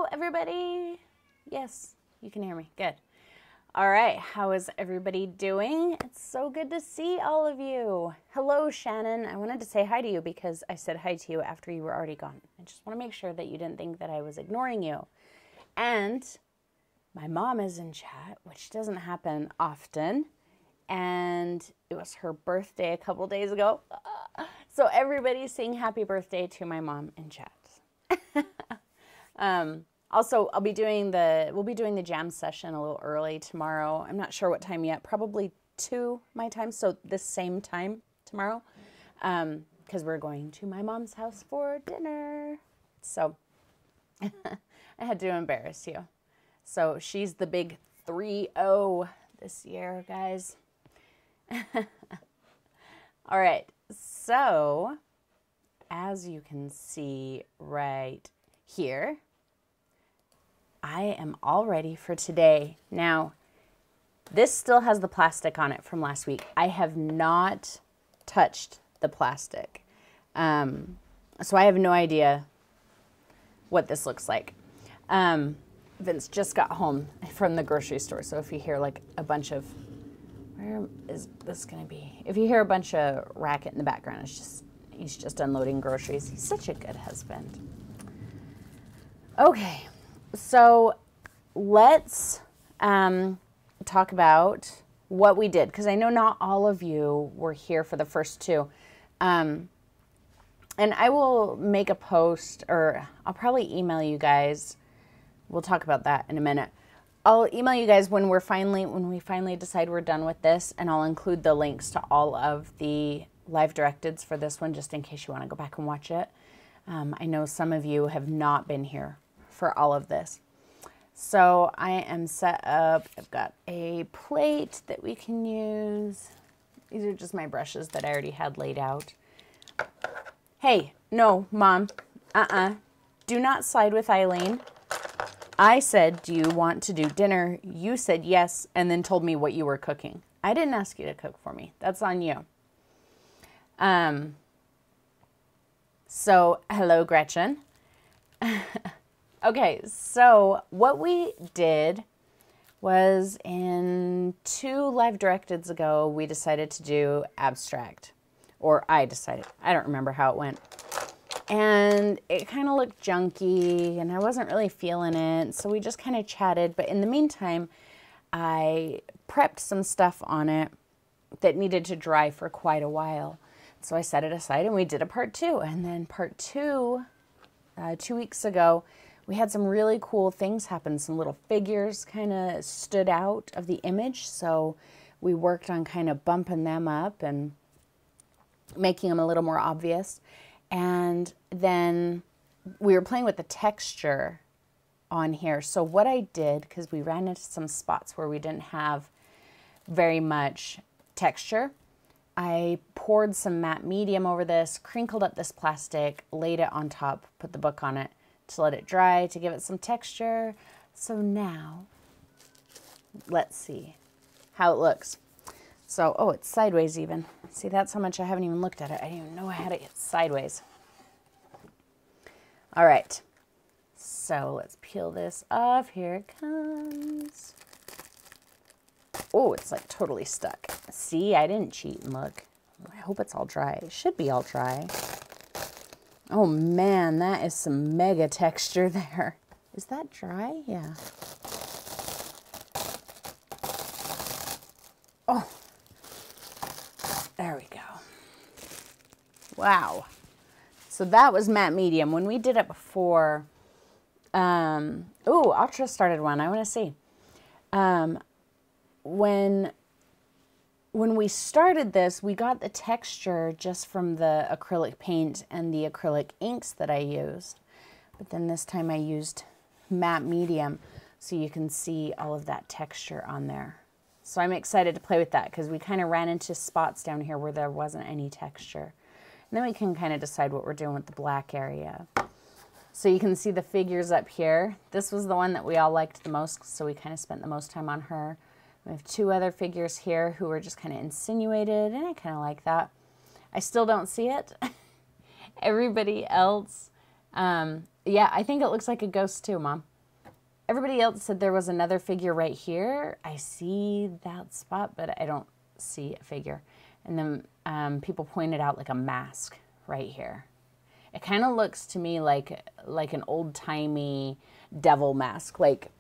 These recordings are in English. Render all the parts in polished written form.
Hello, everybody. Yes, you can hear me. Good. All right, how is everybody doing? It's so good to see all of you. Hello, Shannon. I wanted to say hi to you because I said hi to you after you were already gone. I just want to make sure that you didn't think that I was ignoring you. And my mom is in chat, which doesn't happen often. And it was her birthday a couple days ago. So everybody's saying happy birthday to my mom in chat. Also, we'll be doing the jam session a little early tomorrow. I'm not sure what time yet, probably 2 my time, so the same time tomorrow, because we're going to my mom's house for dinner. So I had to embarrass you. So she's the big 3-0 this year, guys. All right, so as you can see right here, I am all ready for today. Now, this still has the plastic on it from last week. I have not touched the plastic. So I have no idea what this looks like. Vince just got home from the grocery store. So if you hear like a bunch of, where is this gonna be? If you hear a bunch of racket in the background, he's just unloading groceries. He's such a good husband. Okay. So let's talk about what we did, because I know not all of you were here for the first 2. And I will make a post, or I'll probably email you guys. We'll talk about that in a minute. I'll email you guys when we finally decide we're done with this, and I'll include the links to all of the live directeds for this one, just in case you want to go back and watch it. I know some of you have not been here for all of this. So I am set up. I've got a plate that we can use. These are just my brushes that I already had laid out. Hey, no, Mom. Do not side with Eileen. I said, do you want to do dinner? You said yes, and then told me what you were cooking. I didn't ask you to cook for me. That's on you. So, hello, Gretchen. Okay, so what we did was in 2 live directeds ago, we decided to do abstract. Or I decided. I don't remember how it went. And it kind of looked junky, and I wasn't really feeling it, so we just kind of chatted. But in the meantime, I prepped some stuff on it that needed to dry for quite a while. So I set it aside, and we did a part 2. And then part 2, 2 weeks ago, we had some really cool things happen. Some little figures kind of stood out of the image, so we worked on kind of bumping them up and making them a little more obvious. And then we were playing with the texture on here. So what I did, because we ran into some spots where we didn't have very much texture, I poured some matte medium over this, crinkled up this plastic, laid it on top, put the book on it to let it dry, to give it some texture. So now, let's see how it looks. So, oh, it's sideways even. See, that's how much I haven't even looked at it. I didn't even know I had it sideways. All right. So let's peel this off. Here it comes. Oh, it's like totally stuck. See, I didn't cheat and look. I hope it's all dry. It should be all dry. Oh man, that is some mega texture there. Is that dry? Yeah. Oh. There we go. Wow. So that was matte medium. When we did it before, Ultra started one. I want to see. When we started this, we got the texture just from the acrylic paint and the acrylic inks that I used. But then this time I used matte medium, so you can see all of that texture on there. So I'm excited to play with that, because we kind of ran into spots down here where there wasn't any texture. And then we can kind of decide what we're doing with the black area. So you can see the figures up here. This was the one that we all liked the most, so we kind of spent the most time on her. We have 2 other figures here who were just kind of insinuated, and I kind of like that. I still don't see it. Everybody else, yeah, I think it looks like a ghost too, Mom. Everybody else said there was another figure right here. I see that spot, but I don't see a figure. And then people pointed out like a mask right here. It kind of looks to me like an old-timey devil mask. Like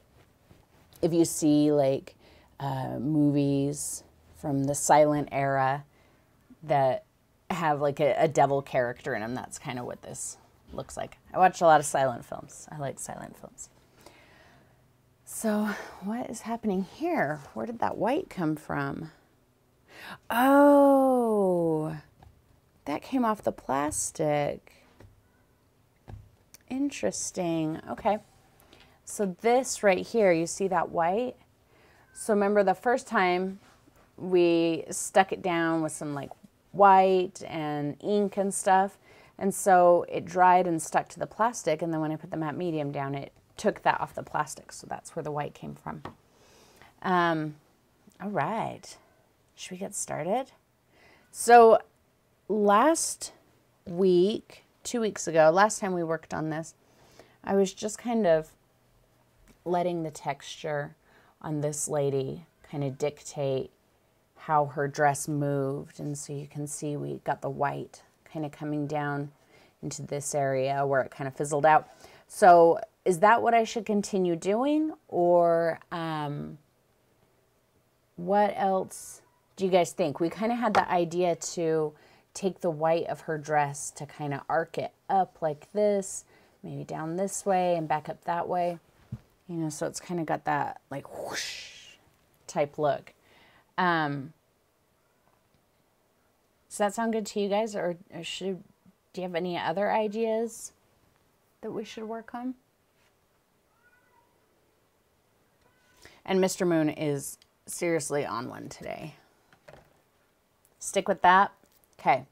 if you see like movies from the silent era that have like a devil character in them, that's kind of what this looks like. I watch a lot of silent films. I like silent films. So what is happening here? Where did that white come from? Oh, that came off the plastic. Interesting. Okay. So this right here, you see that white? So remember the first time we stuck it down with some like white and ink and stuff. And so it dried and stuck to the plastic. And then when I put the matte medium down, it took that off the plastic. So that's where the white came from. All right. Should we get started? So last week, 2 weeks ago, last time we worked on this, I was just kind of letting the texture on this lady kind of dictate how her dress moved. And so you can see we got the white kind of coming down into this area where it kind of fizzled out. So is that what I should continue doing, or what else do you guys think? We kind of had the idea to take the white of her dress to kind of arc it up like this, maybe down this way and back up that way. You know, so it's kind of got that like whoosh type look. Does that sound good to you guys, or do you have any other ideas that we should work on? And Mr. Moon is seriously on one today. Stick with that. Okay.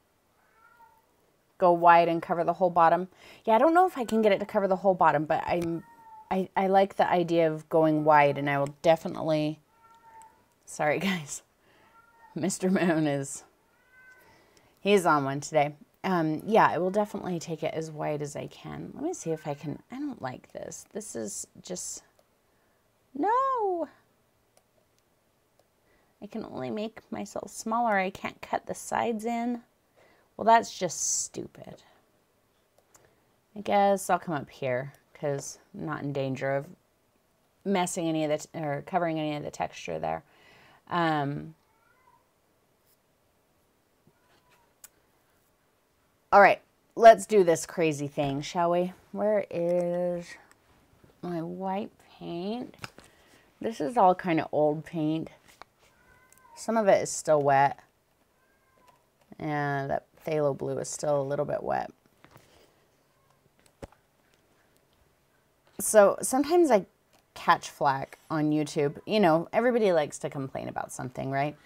Go wide and cover the whole bottom. Yeah, I don't know if I can get it to cover the whole bottom, but I like the idea of going wide, and I will definitely... Sorry, guys. Mr. Moon he's on one today. Yeah, I will definitely take it as wide as I can. Let me see if I can... I don't like this. This is just... No! I can only make myself smaller. I can't cut the sides in. Well, that's just stupid. I guess I'll come up here because I'm not in danger of messing any of the, or covering any of the texture there. All right, let's do this crazy thing, shall we? Where is my white paint? This is all kind of old paint. Some of it is still wet. And that phthalo blue is still a little bit wet. So sometimes I catch flack on YouTube. You know, everybody likes to complain about something, right?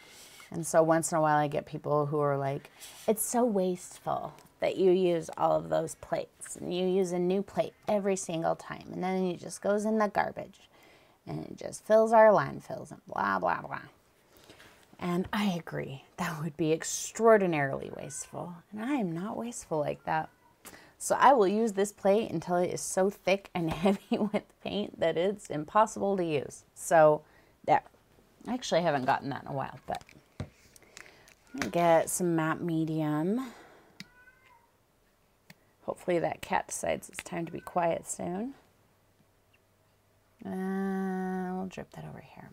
And so once in a while I get people who are like, it's so wasteful that you use all of those plates. And you use a new plate every single time. And then it just goes in the garbage. And it just fills our landfills and blah, blah, blah. And I agree. That would be extraordinarily wasteful. And I am not wasteful like that. So I will use this plate until it is so thick and heavy with paint that it's impossible to use. So there. Actually, I haven't gotten that in a while, but I'm going to get some matte medium. Hopefully that cat decides it's time to be quiet soon. We'll drip that over here.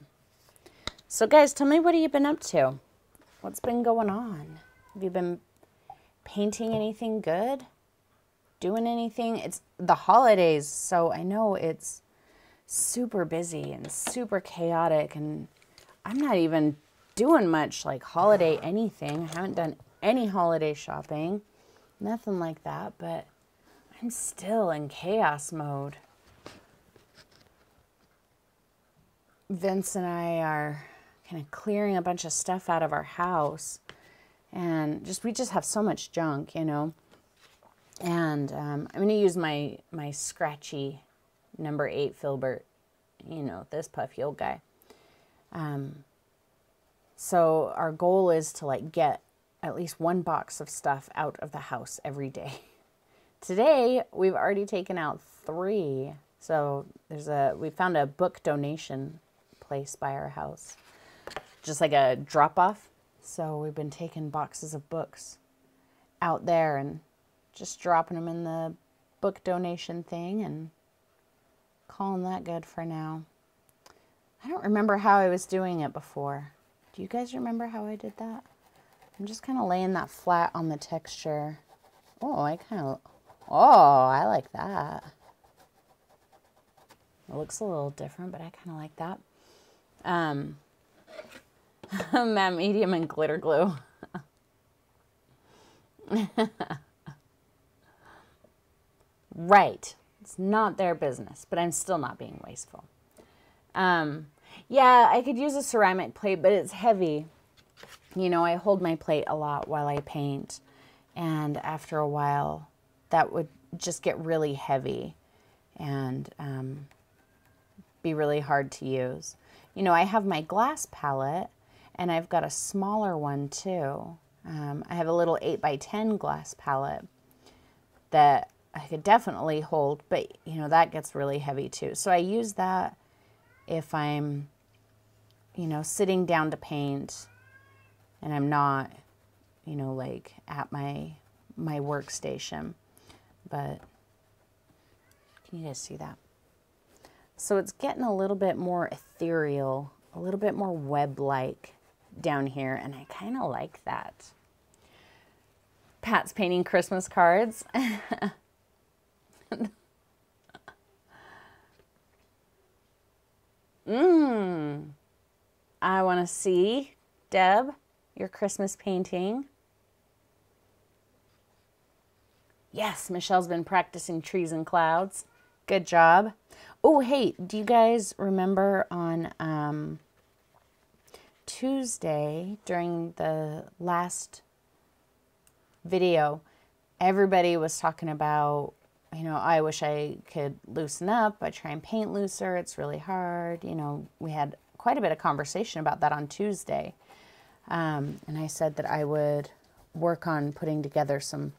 So guys, tell me, what have you been up to? What's been going on? Have you been painting anything good? Doing anything? It's the holidays, so I know it's super busy and super chaotic, and I'm not even doing much like holiday anything. I haven't done any holiday shopping, nothing like that, but I'm still in chaos mode. Vince and I are kind of clearing a bunch of stuff out of our house, and we just have so much junk, you know. And I'm going to use my scratchy number 8 Filbert, you know, this puffy old guy. So our goal is to like get at least one box of stuff out of the house every day. Today we've already taken out 3, So we found a book donation place by our house, just like a drop off. So we've been taking boxes of books out there and just dropping them in the book donation thing and calling that good for now. I don't remember how I was doing it before. Do you guys remember how I did that? I'm just kind of laying that flat on the texture. Oh, I like that. It looks a little different, but I kind of like that. Matte medium and glitter glue. Right. It's not their business, but I'm still not being wasteful. Yeah, I could use a ceramic plate, but it's heavy. You know, I hold my plate a lot while I paint, and after a while, that would just get really heavy and be really hard to use. You know, I have my glass palette, and I've got a smaller one too. I have a little 8x10 glass palette that I could definitely hold, but you know, that gets really heavy too. So I use that if I'm, you know, sitting down to paint and I'm not, you know, like at my workstation. But can you guys see that? So it's getting a little bit more ethereal, a little bit more web-like down here, and I kind of like that. Pat's painting Christmas cards. I want to see, Deb, your Christmas painting. Yes, Michelle's been practicing trees and clouds. Good job. Oh, hey, do you guys remember on Tuesday during the last video, everybody was talking about, you know, I wish I could loosen up. I try and paint looser. It's really hard. You know, we had quite a bit of conversation about that on Tuesday. And I said that I would work on putting together some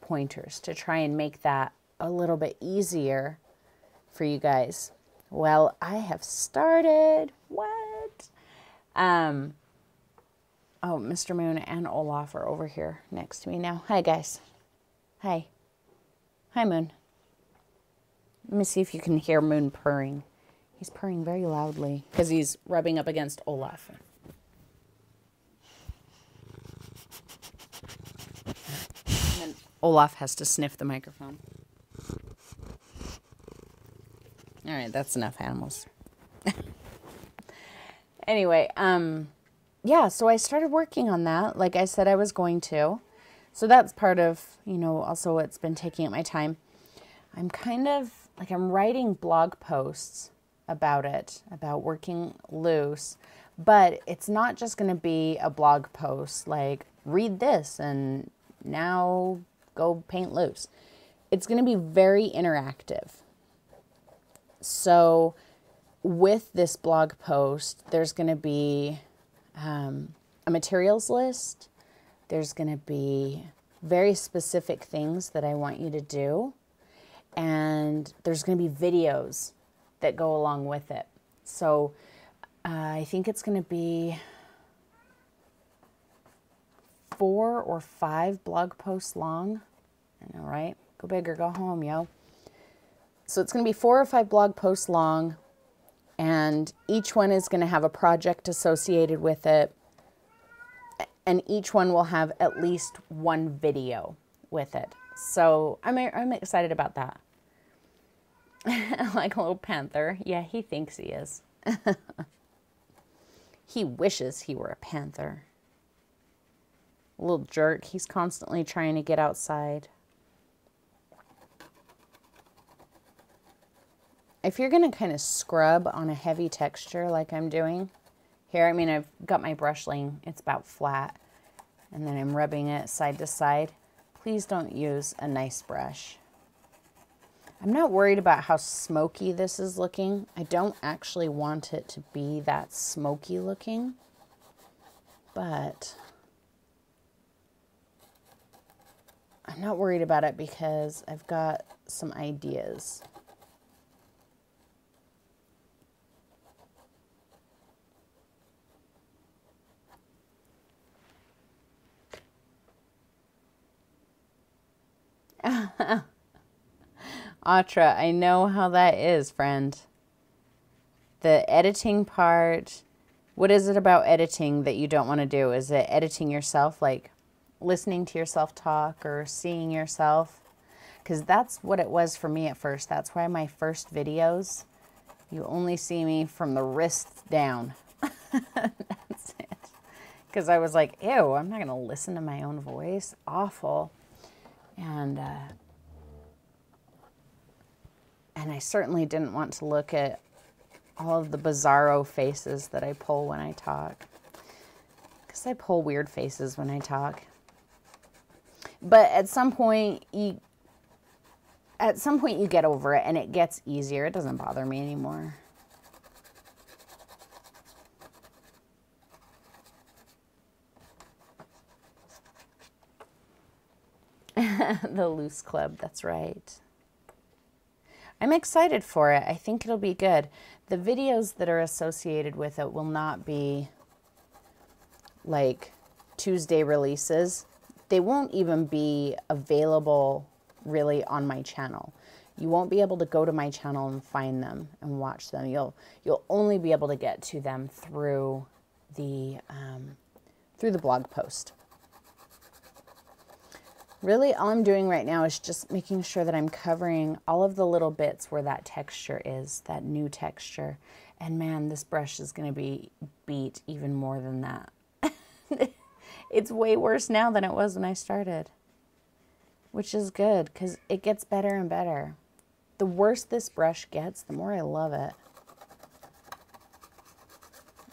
pointers to try and make that a little bit easier for you guys. Well, I have started. What? Oh, Mr. Moon and Olaf are over here next to me now. Hi, guys. Hi. Hi, Moon. Let me see if you can hear Moon purring. He's purring very loudly because he's rubbing up against Olaf. And then Olaf has to sniff the microphone. All right, that's enough animals. Anyway, yeah, so I started working on that like I said I was going to. So that's part of, you know, also what's been taking up my time. I'm kind of, like, I'm writing blog posts about it, about working loose, but it's not just going to be a blog post like, read this and now go paint loose. It's going to be very interactive. So with this blog post, there's going to be a materials list. There's going to be very specific things that I want you to do. And there's going to be videos that go along with it. So I think it's going to be 4 or 5 blog posts long. I know, right? Go big or go home, yo. So it's going to be 4 or 5 blog posts long, and each one is going to have a project associated with it, and each one will have at least one video with it. So I'm excited about that. Like a little panther. Yeah, he thinks he is. He wishes he were a panther. A little jerk. He's constantly trying to get outside. If you're going to kind of scrub on a heavy texture like I'm doing here, I mean, I've got my brush laying, it's about flat, and then I'm rubbing it side to side. Please don't use a nice brush. I'm not worried about how smoky this is looking. I don't actually want it to be that smoky looking, but I'm not worried about it because I've got some ideas. Atra, I know how that is, friend. The editing part, what is it about editing that you don't want to do? Is it editing yourself, like listening to yourself talk or seeing yourself? Because that's what it was for me at first. That's why my first videos, you only see me from the wrist down. That's it. Because I was like, ew, I'm not going to listen to my own voice. Awful. And I certainly didn't want to look at all of the bizarro faces that I pull when I talk. Because I pull weird faces when I talk. But at some point you get over it and it gets easier. It doesn't bother me anymore. The Loose Club, that's right. I'm excited for it. I think it'll be good. The videos that are associated with it will not be like Tuesday releases. They won't even be available really on my channel. You won't be able to go to my channel and find them and watch them. You'll only be able to get to them through the blog post. Really, all I'm doing right now is just making sure that I'm covering all of the little bits where that texture is, that new texture. And man, this brush is going to be beat even more than that. It's way worse now than it was when I started, which is good because it gets better and better. The worse this brush gets, the more I love it.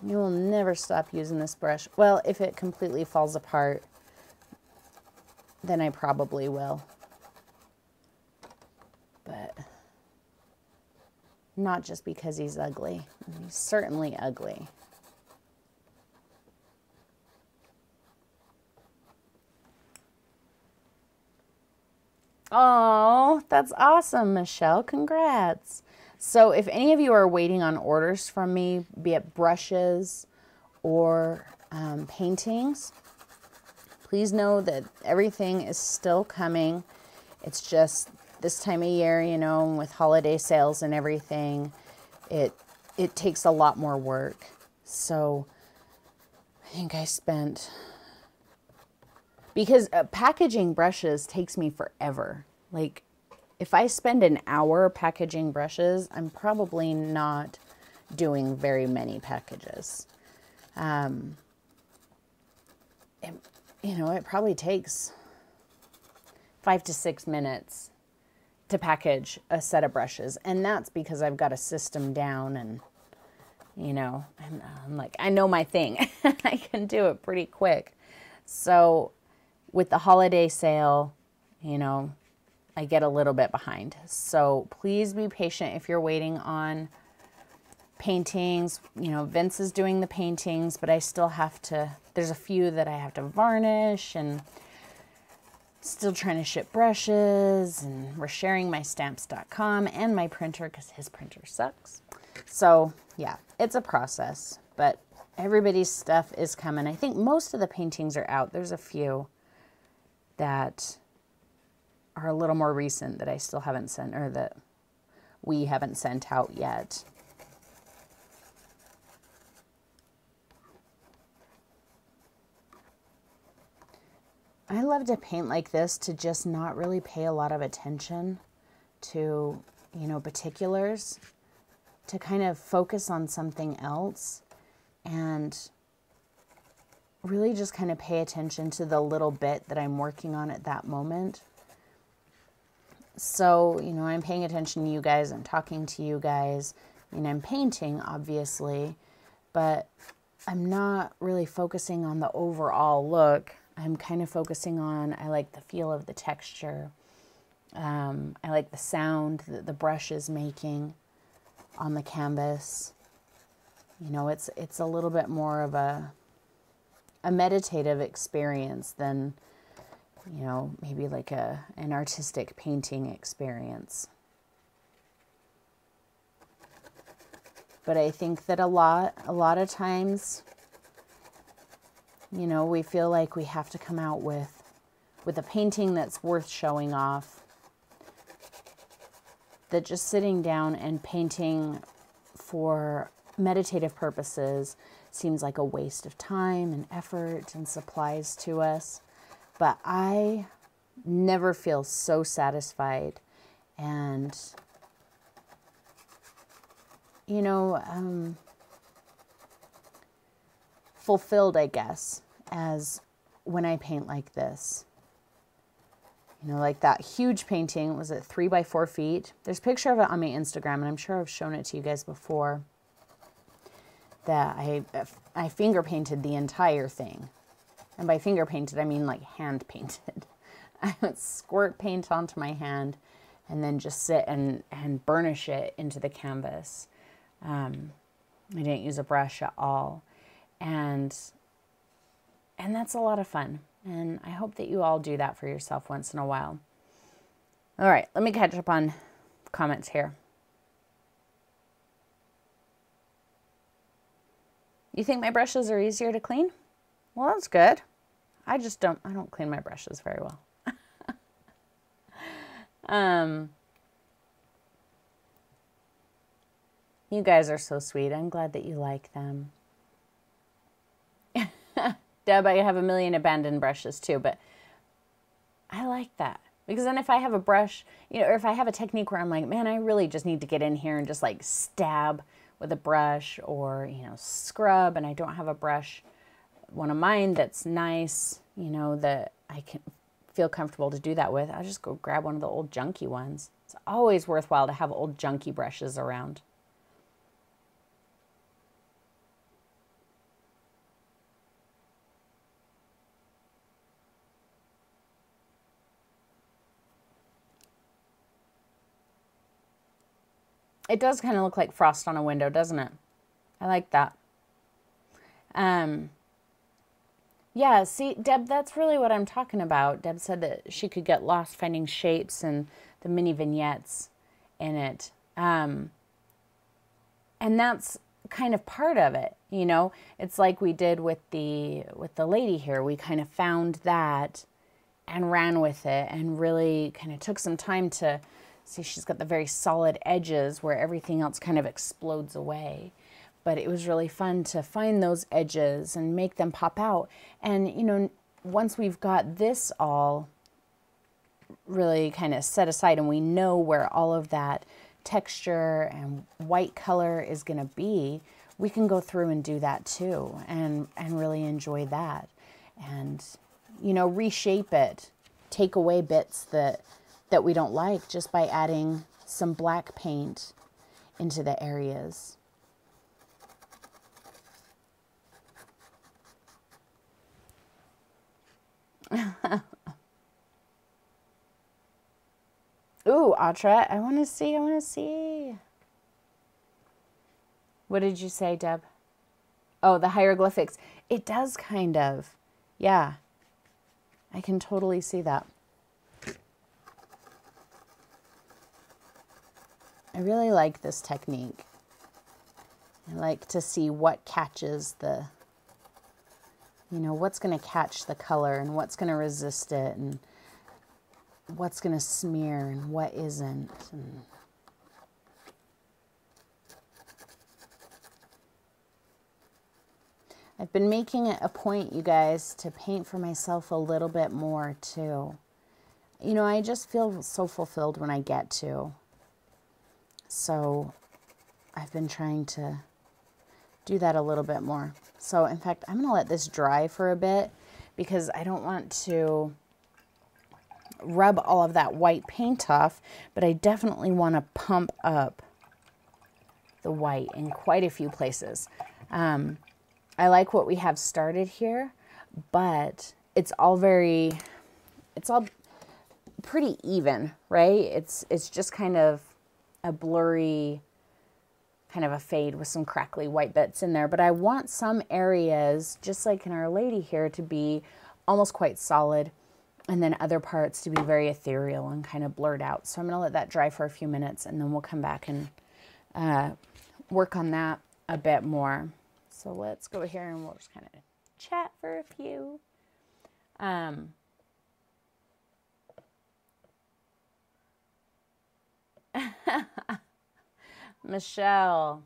You will never stop using this brush. Well, if it completely falls apart, then I probably will. But not just because he's ugly. He's certainly ugly. Oh, that's awesome, Michelle. Congrats. So if any of you are waiting on orders from me, be it brushes or paintings, please know that everything is still coming. It's just this time of year, you know, with holiday sales and everything, it takes a lot more work. So I think I spent, because packaging brushes takes me forever. Like if I spend an hour packaging brushes, I'm probably not doing very many packages. You know, it probably takes 5 to 6 minutes to package a set of brushes. And that's because I've got a system down and, you know, I'm like, I know my thing. I can do it pretty quick. So with the holiday sale, you know, I get a little bit behind. So please be patient if you're waiting on paintings. You know, Vince is doing the paintings, but I still have to, there's a few that I have to varnish and still trying to ship brushes, and we're sharing my stamps.com and my printer because his printer sucks. So yeah, it's a process, but everybody's stuff is coming. I think most of the paintings are out. There's a few that are a little more recent that I still haven't sent, or that we haven't sent out yet. I love to paint like this to just not really pay a lot of attention to, you know, particulars, to kind of focus on something else and really just kind of pay attention to the little bit that I'm working on at that moment. So, you know, I'm paying attention to you guys, I'm talking to you guys, I mean, I'm painting, obviously, but I'm not really focusing on the overall look. I'm kind of focusing on, I like the feel of the texture. I like the sound that the brush is making on the canvas. You know, it's a little bit more of a meditative experience than, you know, maybe like an artistic painting experience. But I think that a lot of times, you know, we feel like we have to come out with a painting that's worth showing off, that just sitting down and painting for meditative purposes seems like a waste of time and effort and supplies to us. But I never feel so satisfied and, you know, fulfilled, I guess, as when I paint like this. You know, like that huge painting, was it 3 by 4 feet? There's a picture of it on my Instagram, and I'm sure I've shown it to you guys before, that I finger painted the entire thing. And by finger painted, I mean like hand painted. I would squirt paint onto my hand and then just sit and burnish it into the canvas. I didn't use a brush at all. And that's a lot of fun. And I hope that you all do that for yourself once in a while. All right, let me catch up on comments here. You think my brushes are easier to clean? Well, that's good. I don't clean my brushes very well. You guys are so sweet. I'm glad that you like them. Deb, I have a million abandoned brushes too, but I like that. Because then if I have a brush, you know, or if I have a technique where I'm like, man, I really just need to get in here and just like stab with a brush, or, you know, scrub, and I don't have a brush, one of mine that's nice, you know, that I can feel comfortable to do that with, I'll just go grab one of the old junky ones. It's always worthwhile to have old junky brushes around. It does kind of look like frost on a window, doesn't it? I like that. Yeah, see, Deb, that's really what I'm talking about. Deb said that she could get lost finding shapes and the mini vignettes in it. And that's kind of part of it, you know? It's like we did with the lady here. We kind of found that and ran with it and really kind of took some time to see. She's got the very solid edges where everything else kind of explodes away. But it was really fun to find those edges and make them pop out. And, you know, once we've got this all really kind of set aside and we know where all of that texture and white color is going to be, we can go through and do that too and really enjoy that. And, you know, reshape it, take away bits that we don't like just by adding some black paint into the areas. Ooh, Atra, I want to see. What did you say, Deb? Oh, the hieroglyphics. It does kind of. Yeah. I can totally see that. I really like this technique. I like to see what catches the, you know, what's going to catch the color and what's going to resist it and what's going to smear and what isn't. And I've been making it a point, you guys, to paint for myself a little bit more too. You know, I just feel so fulfilled when I get to. So I've been trying to do that a little bit more. So in fact, I'm going to let this dry for a bit because I don't want to rub all of that white paint off, but I definitely want to pump up the white in quite a few places. I like what we have started here, but it's all pretty even, right? It's just kind of a blurry, kind of a fade with some crackly white bits in there. But I want some areas, just like in Our Lady here, to be almost quite solid, and then other parts to be very ethereal and kind of blurred out. So I'm going to let that dry for a few minutes, and then we'll come back and work on that a bit more. So let's go here and we'll just kind of chat for a few. Michelle,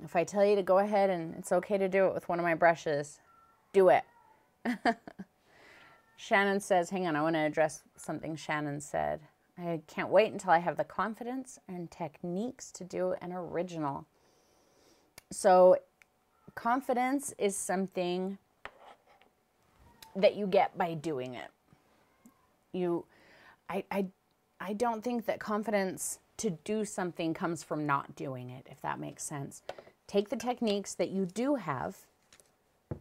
if I tell you to go ahead and it's okay to do it with one of my brushes, do it. Shannon says, hang on, I want to address something Shannon said. I can't wait until I have the confidence and techniques to do an original. So confidence is something that you get by doing it. I don't think that confidence to do something comes from not doing it, if that makes sense. Take the techniques that you do have.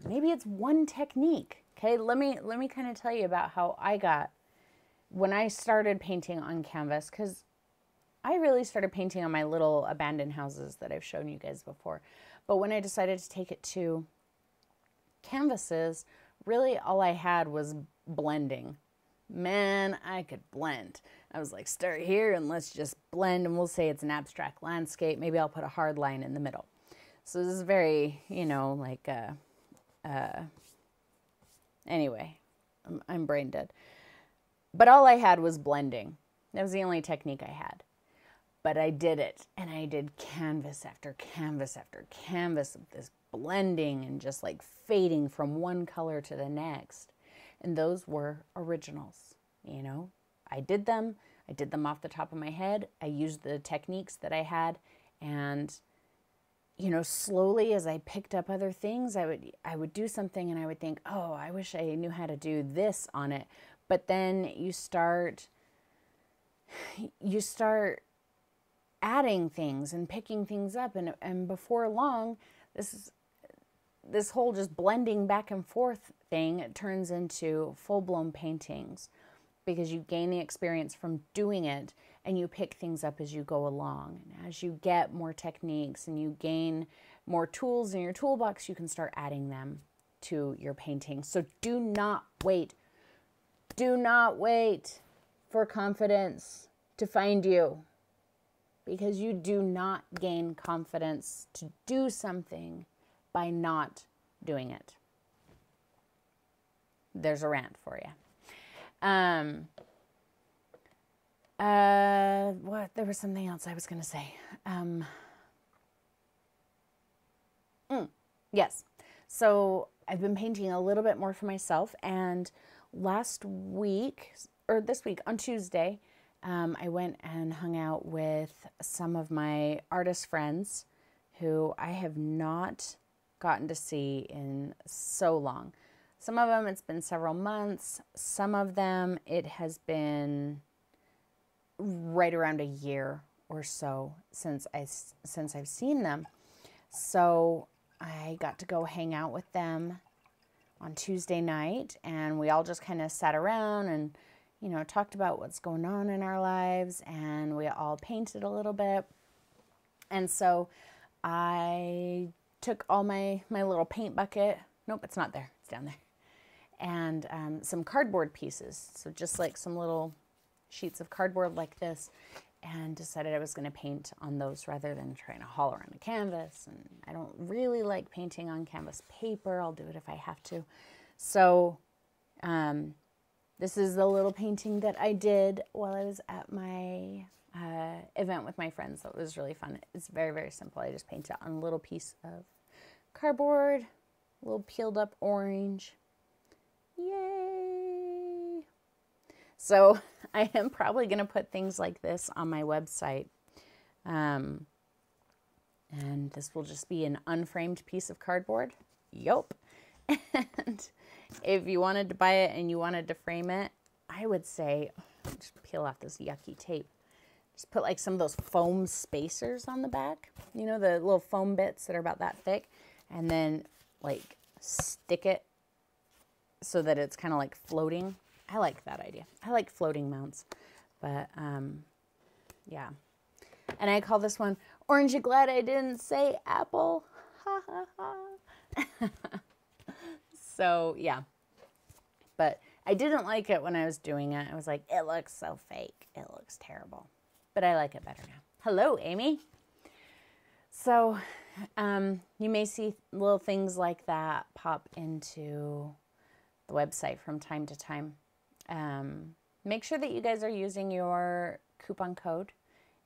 Maybe it's one technique. Okay, let me kind of tell you about how I got when I started painting on canvas, because I really started painting on my little abandoned houses that I've shown you guys before. But when I decided to take it to canvases, really all I had was blending. Man, I could blend. I was like, start here and let's just blend, and we'll say it's an abstract landscape. Maybe I'll put a hard line in the middle. So this is very, like, anyway, I'm brain dead. But all I had was blending. That was the only technique I had. But I did it, and I did canvas after canvas after canvas of this blending and just like fading from one color to the next. And those were originals, I did them off the top of my head. I used the techniques that I had, and slowly as I picked up other things, I would do something and I would think, oh, I wish I knew how to do this on it. But then you start adding things and picking things up, and before long, this whole just blending back and forth thing turns into full-blown paintings, because you gain the experience from doing it and you pick things up as you go along. And as you get more techniques and you gain more tools in your toolbox, you can start adding them to your painting. So do not wait. Do not wait for confidence to find you, because you do not gain confidence to do something by not doing it. There's a rant for you. There was something else I was going to say. Yes. So I've been painting a little bit more for myself, and this week on Tuesday, I went and hung out with some of my artist friends who I have not gotten to see in so long. Some of them, it's been several months. Some of them, it has been right around a year or so since I've seen them. So I got to go hang out with them on Tuesday night, and we all just kind of sat around and, talked about what's going on in our lives, and we all painted a little bit. And so I took all my little paint bucket. Nope, it's not there. It's down there. And some cardboard pieces. So just like some little sheets of cardboard like this, and decided I was going to paint on those rather than trying to haul around a canvas. And I don't really like painting on canvas paper. I'll do it if I have to. So this is the little painting that I did while I was at my event with my friends. So it was really fun. It's very, very simple. I just painted on a little piece of cardboard, a little peeled up orange. Yay! So I am probably going to put things like this on my website. And this will just be an unframed piece of cardboard. Yup. And if you wanted to buy it and you wanted to frame it, I would say, just peel off this yucky tape. Just put like some of those foam spacers on the back. The little foam bits that are about that thick. And then like stick it so that it's kind of like floating. I like that idea. I like floating mounts. But yeah. And I call this one, Aren't You Glad I Didn't Say Apple? Ha ha ha. So yeah. But I didn't like it when I was doing it. I was like, it looks so fake. It looks terrible. But I like it better now. Hello, Amy. So you may see little things like that pop into the website from time to time. Make sure that you guys are using your coupon code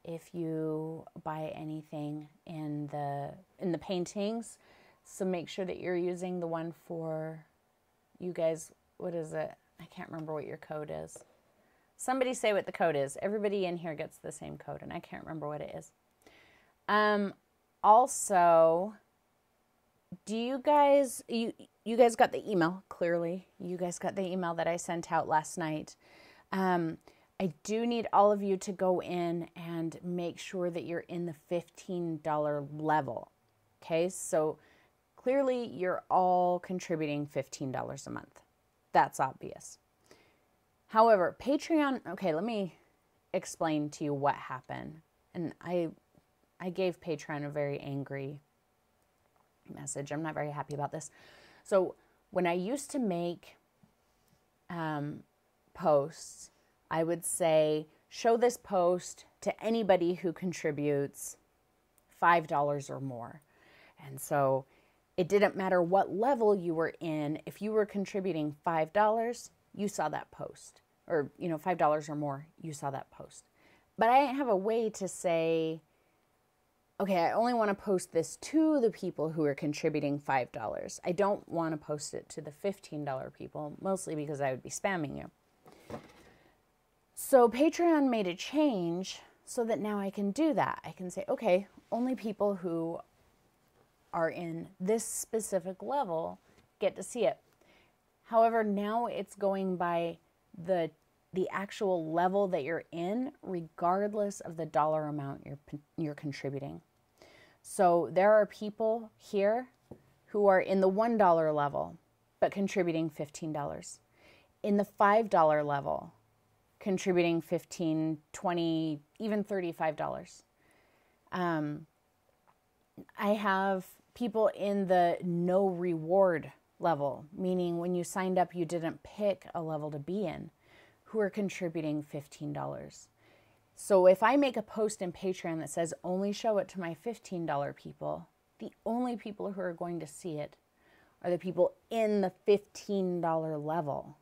if you buy anything in the paintings. So make sure that you're using the one for you guys. What is it? I can't remember what your code is. Somebody say what the code is. Everybody in here gets the same code, and I can't remember what it is. Also, do you guys got the email? Clearly, you guys got the email that I sent out last night. I do need all of you to go in and make sure that you're in the $15 level. Okay, so clearly you're all contributing $15 a month. That's obvious. However, Patreon, okay, let me explain to you what happened. And I gave Patreon a very angry message. I'm not very happy about this. So when I used to make posts, I would say, show this post to anybody who contributes $5 or more. And so it didn't matter what level you were in. If you were contributing $5, you saw that post. Or, $5 or more, you saw that post. But I didn't have a way to say, okay, I only want to post this to the people who are contributing $5. I don't want to post it to the $15 people, mostly because I would be spamming you. So Patreon made a change so that now I can do that. I can say, okay, only people who are in this specific level get to see it. However, now it's going by the actual level that you're in, regardless of the dollar amount you're contributing. So there are people here who are in the $1 level, but contributing $15. In the $5 level, contributing $15, $20, even $35. I have people in the no reward level, meaning when you signed up, you didn't pick a level to be in, who are contributing $15. So if I make a post in Patreon that says only show it to my $15 people, the only people who are going to see it are the people in the $15 level.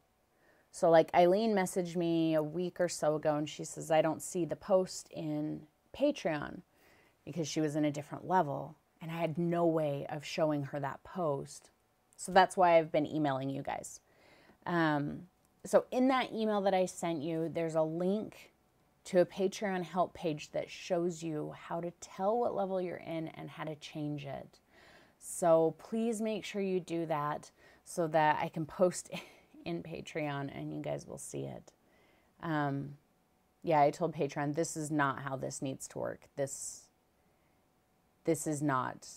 So like Eileen messaged me a week or so ago and she says, I don't see the post in Patreon because she was in a different level and I had no way of showing her that post. So that's why I've been emailing you guys. So in that email that I sent you, there's a link to a Patreon help page that shows you how to tell what level you're in and how to change it. So please make sure you do that so that I can post in Patreon and you guys will see it. Yeah, I told Patreon, this is not how this needs to work. This is not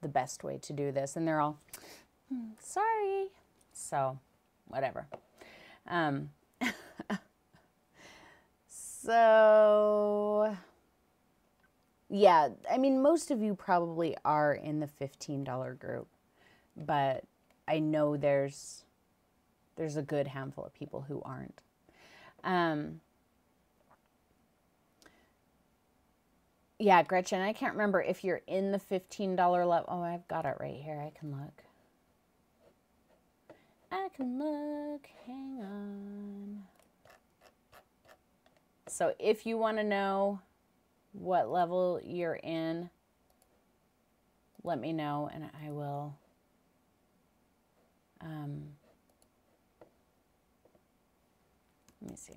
the best way to do this. And they're all, sorry. So, whatever. So, yeah, I mean, most of you probably are in the $15 group, but I know there's a good handful of people who aren't. Yeah, Gretchen, I can't remember if you're in the $15 level. Oh, I've got it right here. I can look. Hang on. So if you want to know what level you're in, let me know and I will let me see.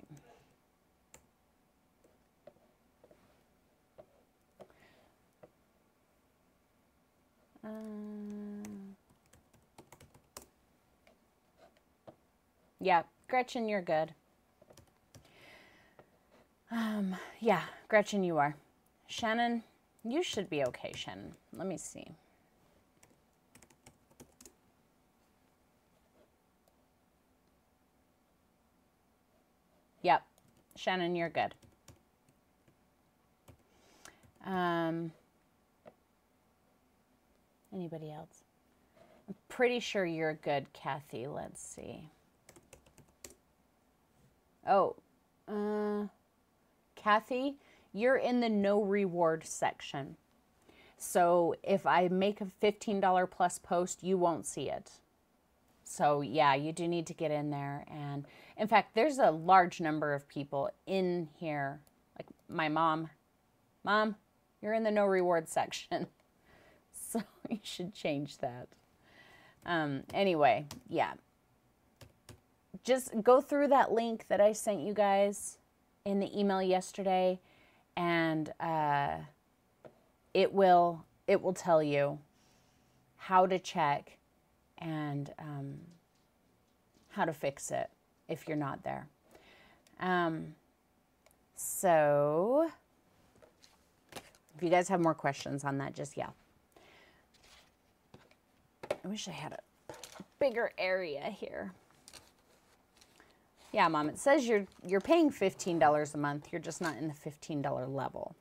Yeah, Gretchen, you're good. Yeah, Gretchen, you are. Shannon, you should be okay, Shannon. Let me see. Yep, Shannon, you're good. Anybody else? I'm pretty sure you're good, Kathy. Let's see. Oh, Kathy, you're in the no reward section. So if I make a $15 plus post, you won't see it. So yeah, you do need to get in there. And in fact, there's a large number of people in here my mom, Mom, you're in the no reward section. So you should change that. Anyway, yeah. Just go through that link that I sent you guys in the email yesterday, and it will tell you how to check and how to fix it if you're not there. So if you guys have more questions on that, just yell. I wish I had a bigger area here. Yeah, Mom, it says you're paying $15 a month. You're just not in the $15 level.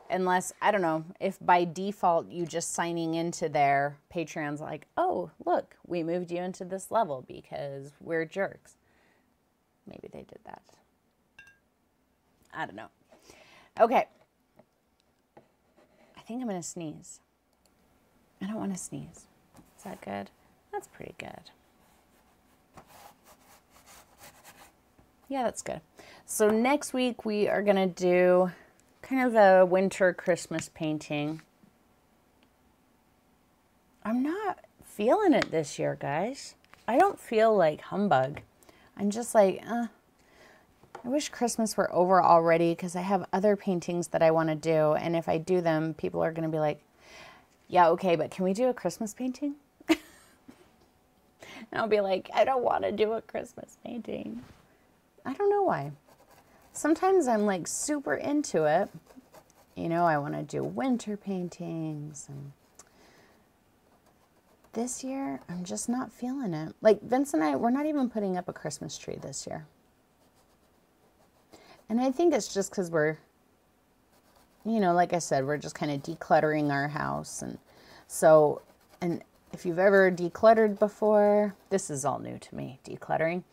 Unless, I don't know, if by default you just signing into their Patreon's like, oh, look, we moved you into this level because we're jerks. Maybe they did that. I don't know. Okay. I think I'm going to sneeze. I don't want to sneeze. Is that good? That's pretty good. Yeah, that's good. So next week we are going to do kind of a winter Christmas painting. I'm not feeling it this year, guys. I don't feel like humbug. I'm just like, I wish Christmas were over already because I have other paintings that I want to do. And if I do them, people are going to be like, yeah, okay, but can we do a Christmas painting? And I'll be like, I don't want to do a Christmas painting. I don't know why. Sometimes I'm like super into it. You know, I want to do winter paintings. And this year, I'm just not feeling it. Like Vince and I, we're not even putting up a Christmas tree this year. And I think it's just because we're, you know, like I said, we're just kind of decluttering our house. And so, and if you've ever decluttered before, this is all new to me, decluttering.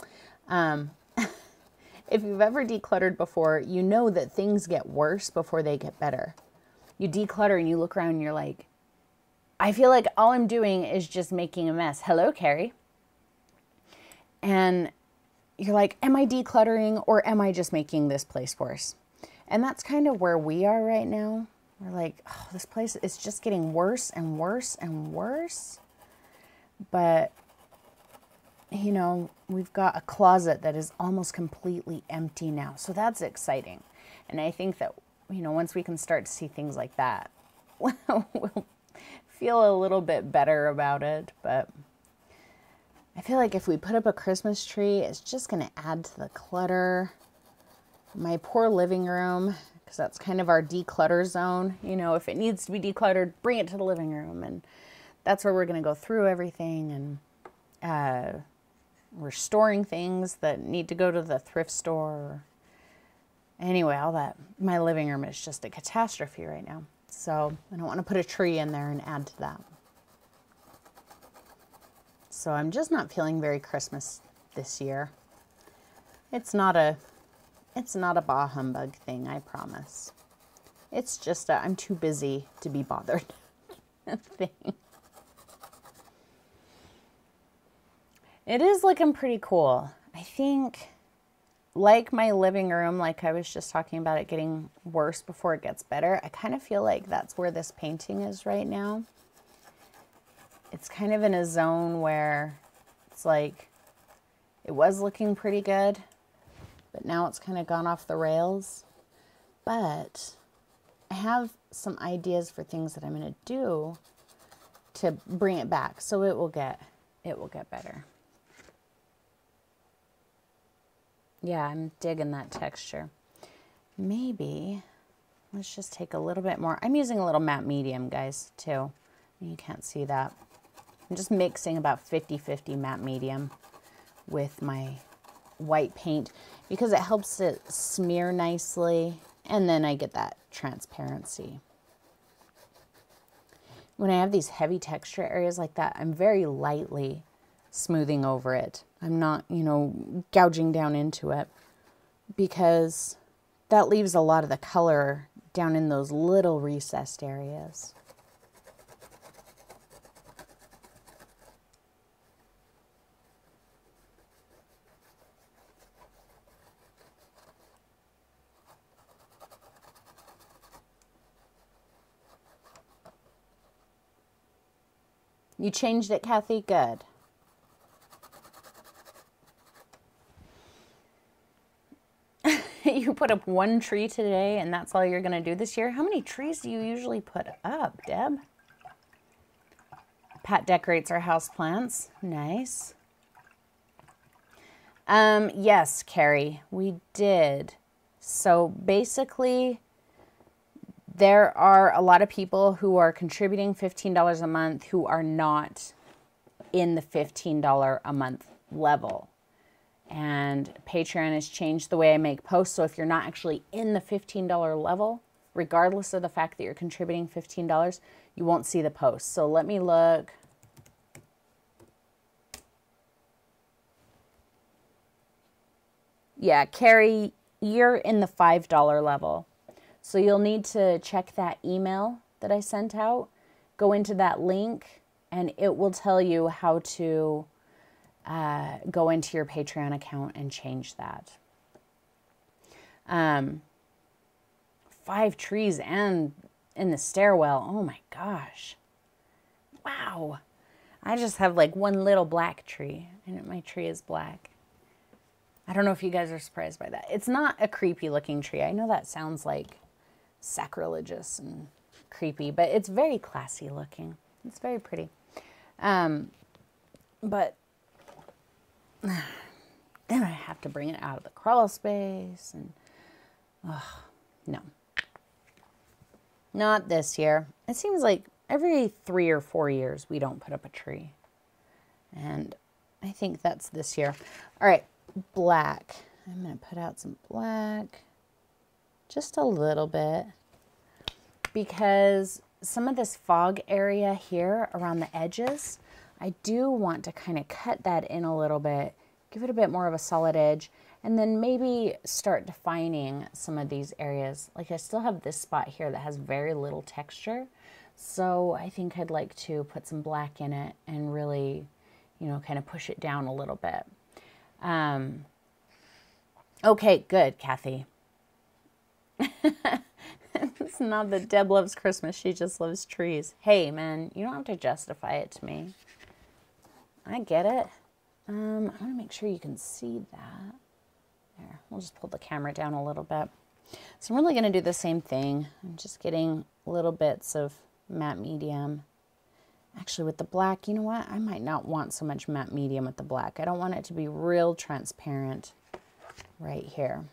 If you've ever decluttered before, you know that things get worse before they get better. You declutter and you look around and you're like, I feel like all I'm doing is just making a mess. Hello, Carrie. And you're like, am I decluttering or am I just making this place worse? And that's kind of where we are right now. We're like, oh, this place is just getting worse and worse and worse. But, you know, we've got a closet that is almost completely empty now. So that's exciting. And I think that, you know, once we can start to see things like that, we'll feel a little bit better about it. But I feel like if we put up a Christmas tree, it's just going to add to the clutter. My poor living room, because that's kind of our declutter zone. You know, if it needs to be decluttered, bring it to the living room. And that's where we're going to go through everything. And we're storing things that need to go to the thrift store. Anyway, all that. My living room is just a catastrophe right now. So I don't want to put a tree in there and add to that. So I'm just not feeling very Christmas this year. It's not a bah humbug thing, I promise. It's just I'm too busy to be bothered thing. It is looking pretty cool. I think, like my living room, like I was just talking about it getting worse before it gets better, I kind of feel like that's where this painting is right now. It's kind of in a zone where it's like, it was looking pretty good, but now it's kind of gone off the rails. But I have some ideas for things that I'm going to do to bring it back, so it will get better. Yeah, I'm digging that texture. Maybe let's just take a little bit more. I'm using a little matte medium, guys, too. You can't see that. I'm just mixing about 50-50 matte medium with my white paint because it helps it smear nicely, and then I get that transparency. When I have these heavy texture areas like that, I'm very lightly smoothing over it. I'm not, you know, gouging down into it, because that leaves a lot of the color down in those little recessed areas. You changed it, Kathy? Good. You put up one tree today and that's all you're going to do this year? How many trees do you usually put up, Deb? Pat decorates our house plants. Nice. Yes, Carrie, we did. So basically, there are a lot of people who are contributing $15 a month who are not in the $15 a month level. And Patreon has changed the way I make posts. So if you're not actually in the $15 level, regardless of the fact that you're contributing $15, you won't see the post. So let me look. Yeah, Carrie, you're in the $5 level. So you'll need to check that email that I sent out. Go into that link and it will tell you how to go into your Patreon account and change that. 5 trees and in the stairwell. Oh my gosh. Wow. I just have like one little black tree and my tree is black. I don't know if you guys are surprised by that. It's not a creepy looking tree. I know that sounds like sacrilegious and creepy, but it's very classy looking. It's very pretty. But then I have to bring it out of the crawl space and, no. Not this year. It seems like every 3 or 4 years we don't put up a tree. And I think that's this year. All right, black. I'm going to put out some black. Just a little bit. Because some of this fog area here around the edges, I do want to kind of cut that in a little bit, give it a bit more of a solid edge, and then maybe start defining some of these areas. Like I still have this spot here that has very little texture, so I think I'd like to put some black in it and really, you know, kind of push it down a little bit. Okay, good, Kathy. It's not that Deb loves Christmas, she just loves trees. Hey, man, you don't have to justify it to me. I get it. I want to make sure you can see that. There, we'll just pull the camera down a little bit. So I'm really going to do the same thing. I'm just getting little bits of matte medium. Actually, with the black, you know what? I might not want so much matte medium with the black. I don't want it to be real transparent right here.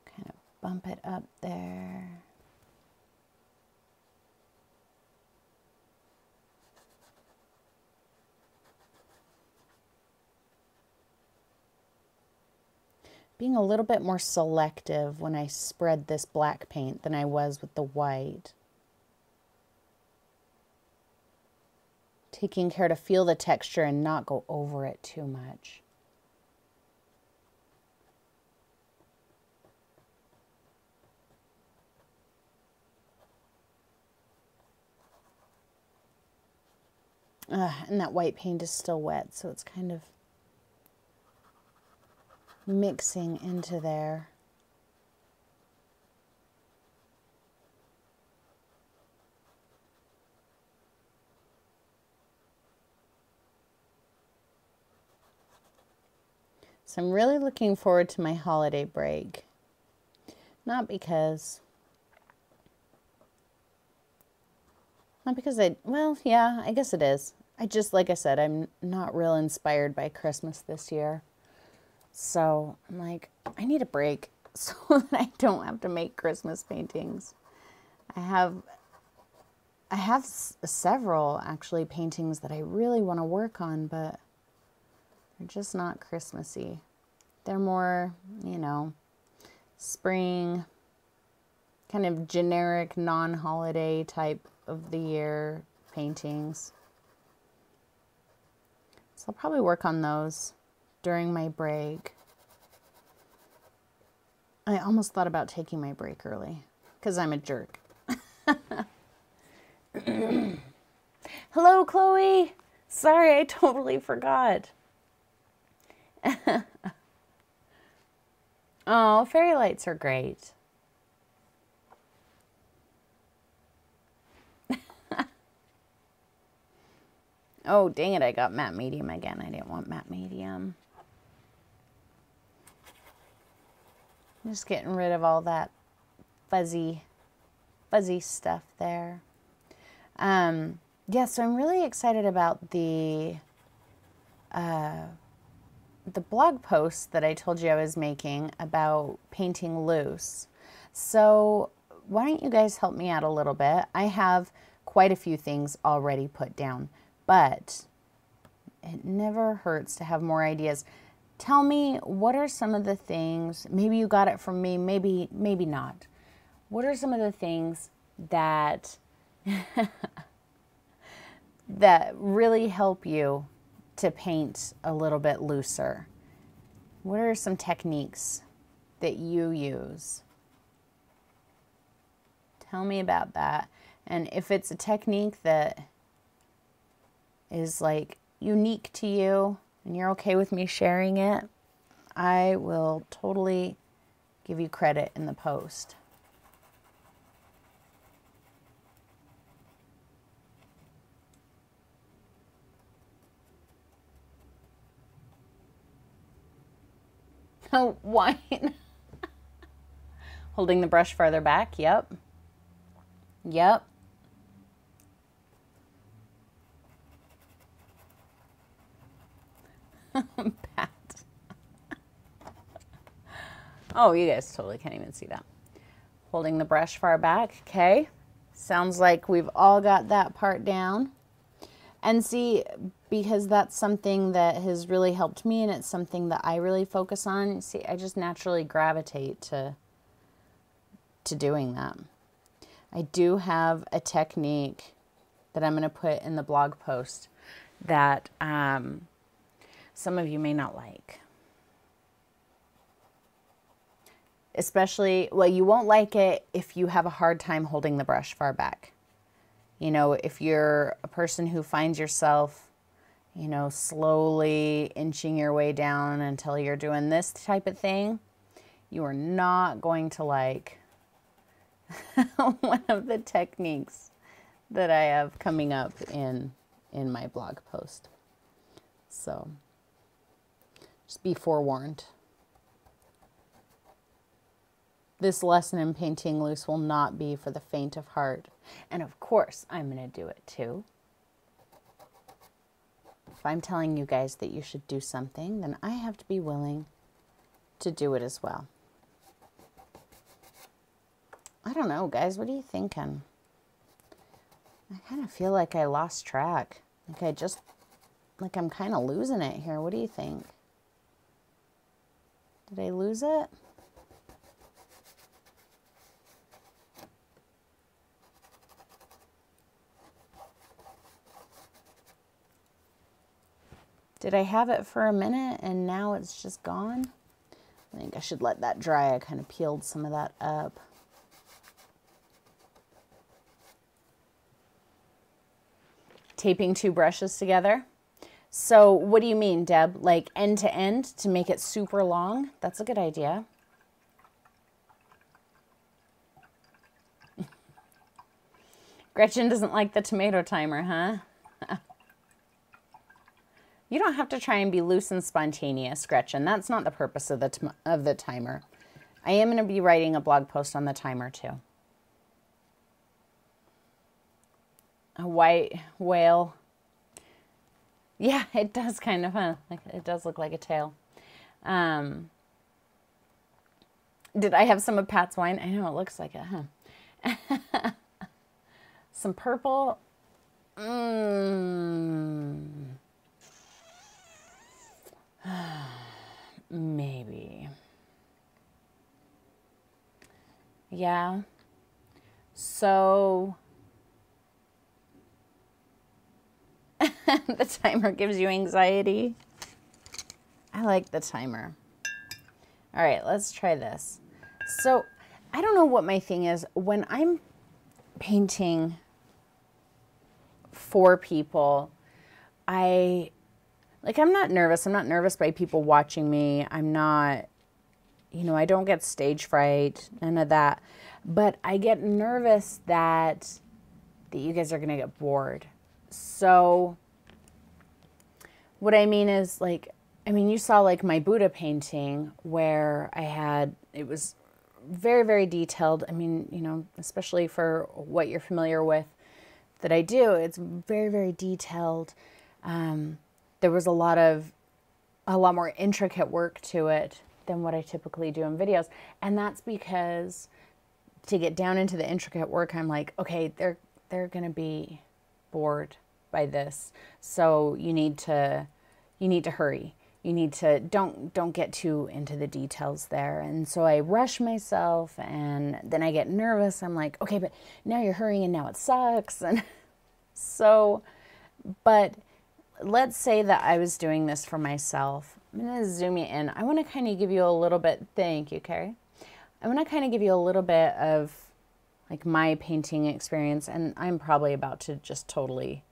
Kind of bump it up there. Being a little bit more selective when I spread this black paint than I was with the white. Taking care to feel the texture and not go over it too much. And that white paint is still wet, so it's kind of mixing into there. So I'm really looking forward to my holiday break. Not because well, yeah, I guess it is. I just, like I said, I'm not real inspired by Christmas this year. So I'm like, I need a break so that I don't have to make Christmas paintings. I have several actually paintings that I really want to work on, but they're just not Christmassy. They're more, you know, spring, kind of generic, non-holiday type of the year paintings. So I'll probably work on those during my break. I almost thought about taking my break early because I'm a jerk. Hello, Chloe. Sorry, I totally forgot. Oh, fairy lights are great. Oh, dang it, I got matte medium again. I didn't want matte medium. I'm just getting rid of all that fuzzy stuff there. Yeah, so I'm really excited about the blog post that I told you I was making about painting loose. So why don't you guys help me out a little bit? I have quite a few things already put down, but it never hurts to have more ideas. Tell me, what are some of the things, maybe you got it from me, maybe not. What are some of the things that that really help you to paint a little bit looser? What are some techniques that you use? Tell me about that. And if it's a technique that is like unique to you and you're okay with me sharing it, I will totally give you credit in the post. Oh, wine. Holding the brush farther back. Yep. Yep. Pat. Oh, you guys totally can't even see that. Holding the brush far back. Okay. Sounds like we've all got that part down. And see, because that's something that has really helped me and it's something that I really focus on, see, I just naturally gravitate to doing that. I do have a technique that I'm going to put in the blog post that some of you may not like. Especially, well, you won't like it if you have a hard time holding the brush far back. You know, if you're a person who finds yourself, you know, slowly inching your way down until you're doing this type of thing, you are not going to like one of the techniques that I have coming up in my blog post. So just be forewarned. This lesson in painting loose will not be for the faint of heart. And of course, I'm going to do it too. If I'm telling you guys that you should do something, then I have to be willing to do it as well. I don't know, guys. What are you thinking? I kind of feel like I lost track. Like I'm kind of losing it here. What do you think? Did I lose it? Did I have it for a minute and now it's just gone? I think I should let that dry. I kind of peeled some of that up. Taping two brushes together. So what do you mean, Deb? Like end to end to make it super long? That's a good idea. Gretchen doesn't like the tomato timer, huh? You don't have to try and be loose and spontaneous, Gretchen. That's not the purpose of the timer. I am going to be writing a blog post on the timer too. A white whale. Yeah, it does kind of, huh? Like, it does look like a tail. Did I have some of Pat's wine? I know it looks like it, huh? Some purple. Maybe. Yeah. So the timer gives you anxiety. I like the timer. All right, let's try this. So I don't know what my thing is. When I'm painting for people, I'm not nervous. I'm not nervous by people watching me. I'm not, you know, I don't get stage fright, none of that. But I get nervous that you guys are going to get bored. So what I mean is, like, I mean, you saw like my Buddha painting where it was very, very detailed. I mean, you know, especially for what you're familiar with that I do, it's very, very detailed. There was a lot more intricate work to it than what I typically do in videos. And that's because to get down into the intricate work, I'm like, okay, they're going to be bored by this. So you need to hurry. You need to, don't get too into the details there. And so I rush myself, and then I get nervous. I'm like, okay, but now you're hurrying and now it sucks. And so, but let's say that I was doing this for myself. I'm going to zoom you in. I want to kind of give you a little bit, thank you, Carrie. I want to kind of give you a little bit of like my painting experience, and I'm probably about to just totally,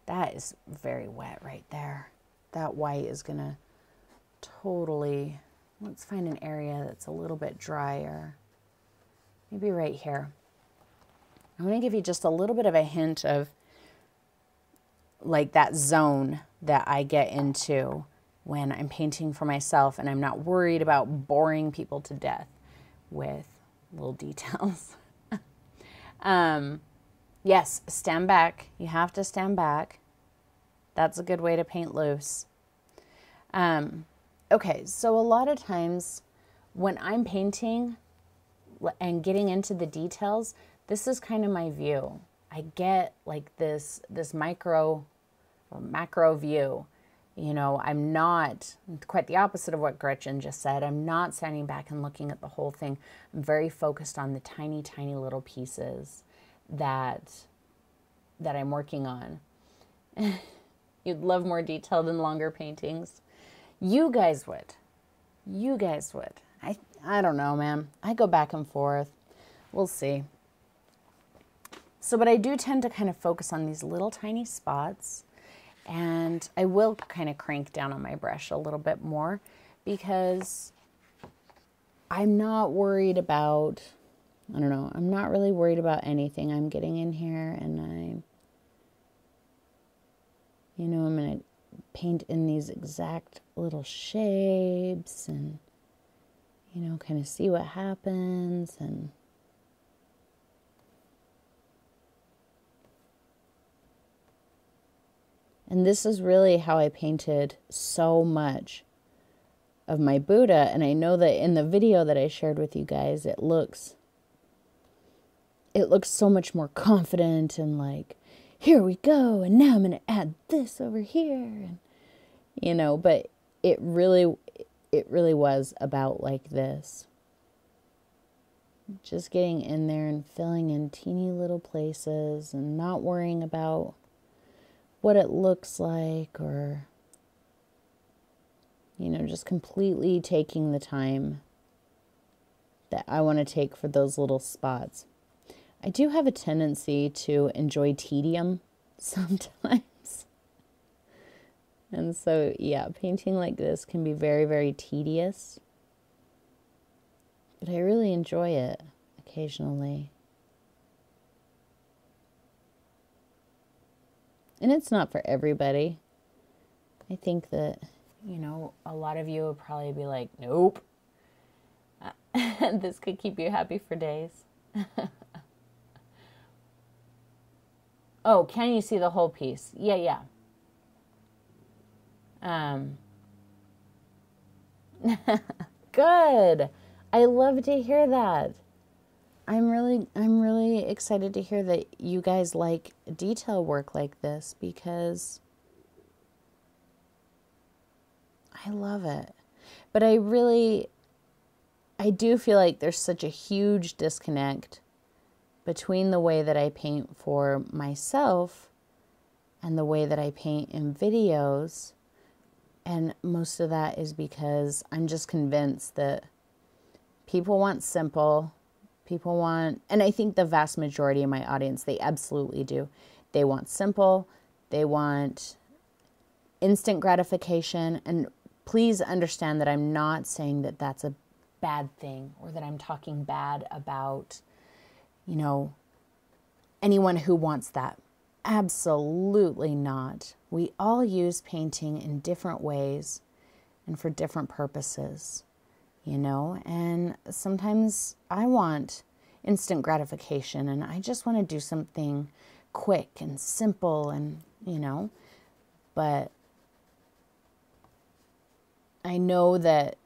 that is very wet right there. That white is going to totally, let's find an area that's a little bit drier. Maybe right here. I'm going to give you just a little bit of a hint of like that zone that I get into when I'm painting for myself and I'm not worried about boring people to death with little details. Yes, stand back. You have to stand back. That's a good way to paint loose. Okay, so a lot of times when I'm painting and getting into the details, this is kind of my view. I get like this micro or macro view. You know, I'm not, quite the opposite of what Gretchen just said. I'm not standing back and looking at the whole thing. I'm very focused on the tiny, tiny little pieces that I'm working on. You'd love more detailed and longer paintings. You guys would. You guys would. I don't know, man. I go back and forth. We'll see. So, but I do tend to kind of focus on these little tiny spots, and I will kind of crank down on my brush a little bit more because I'm not worried about, I don't know, I'm not really worried about anything. I'm getting in here and I'm going to paint in these exact little shapes and, you know, kind of see what happens. And this is really how I painted so much of my Buddha. And I know that in the video that I shared with you guys, it looks so much more confident and like, here we go. And now I'm going to add this over here. And, you know, but it really was about like this. Just getting in there and filling in teeny little places and not worrying about what it looks like, or, you know, just completely taking the time that I want to take for those little spots. I do have a tendency to enjoy tedium sometimes. And so, yeah, painting like this can be very, very tedious. But I really enjoy it occasionally. And it's not for everybody. I think that, you know, a lot of you would probably be like, nope. This could keep you happy for days. Oh, can you see the whole piece? Yeah. Good. I love to hear that. I'm really excited to hear that you guys like detail work like this, because I love it. But I do feel like there's such a huge disconnect between the way that I paint for myself and the way that I paint in videos. And most of that is because I'm just convinced that people want simple. People want, and I think the vast majority of my audience, they absolutely do. They want simple. They want instant gratification. And please understand that I'm not saying that that's a bad thing or that I'm talking bad about, anyone who wants that. Absolutely not. We all use painting in different ways and for different purposes, and sometimes I want instant gratification and I just want to do something quick and simple and, but I know that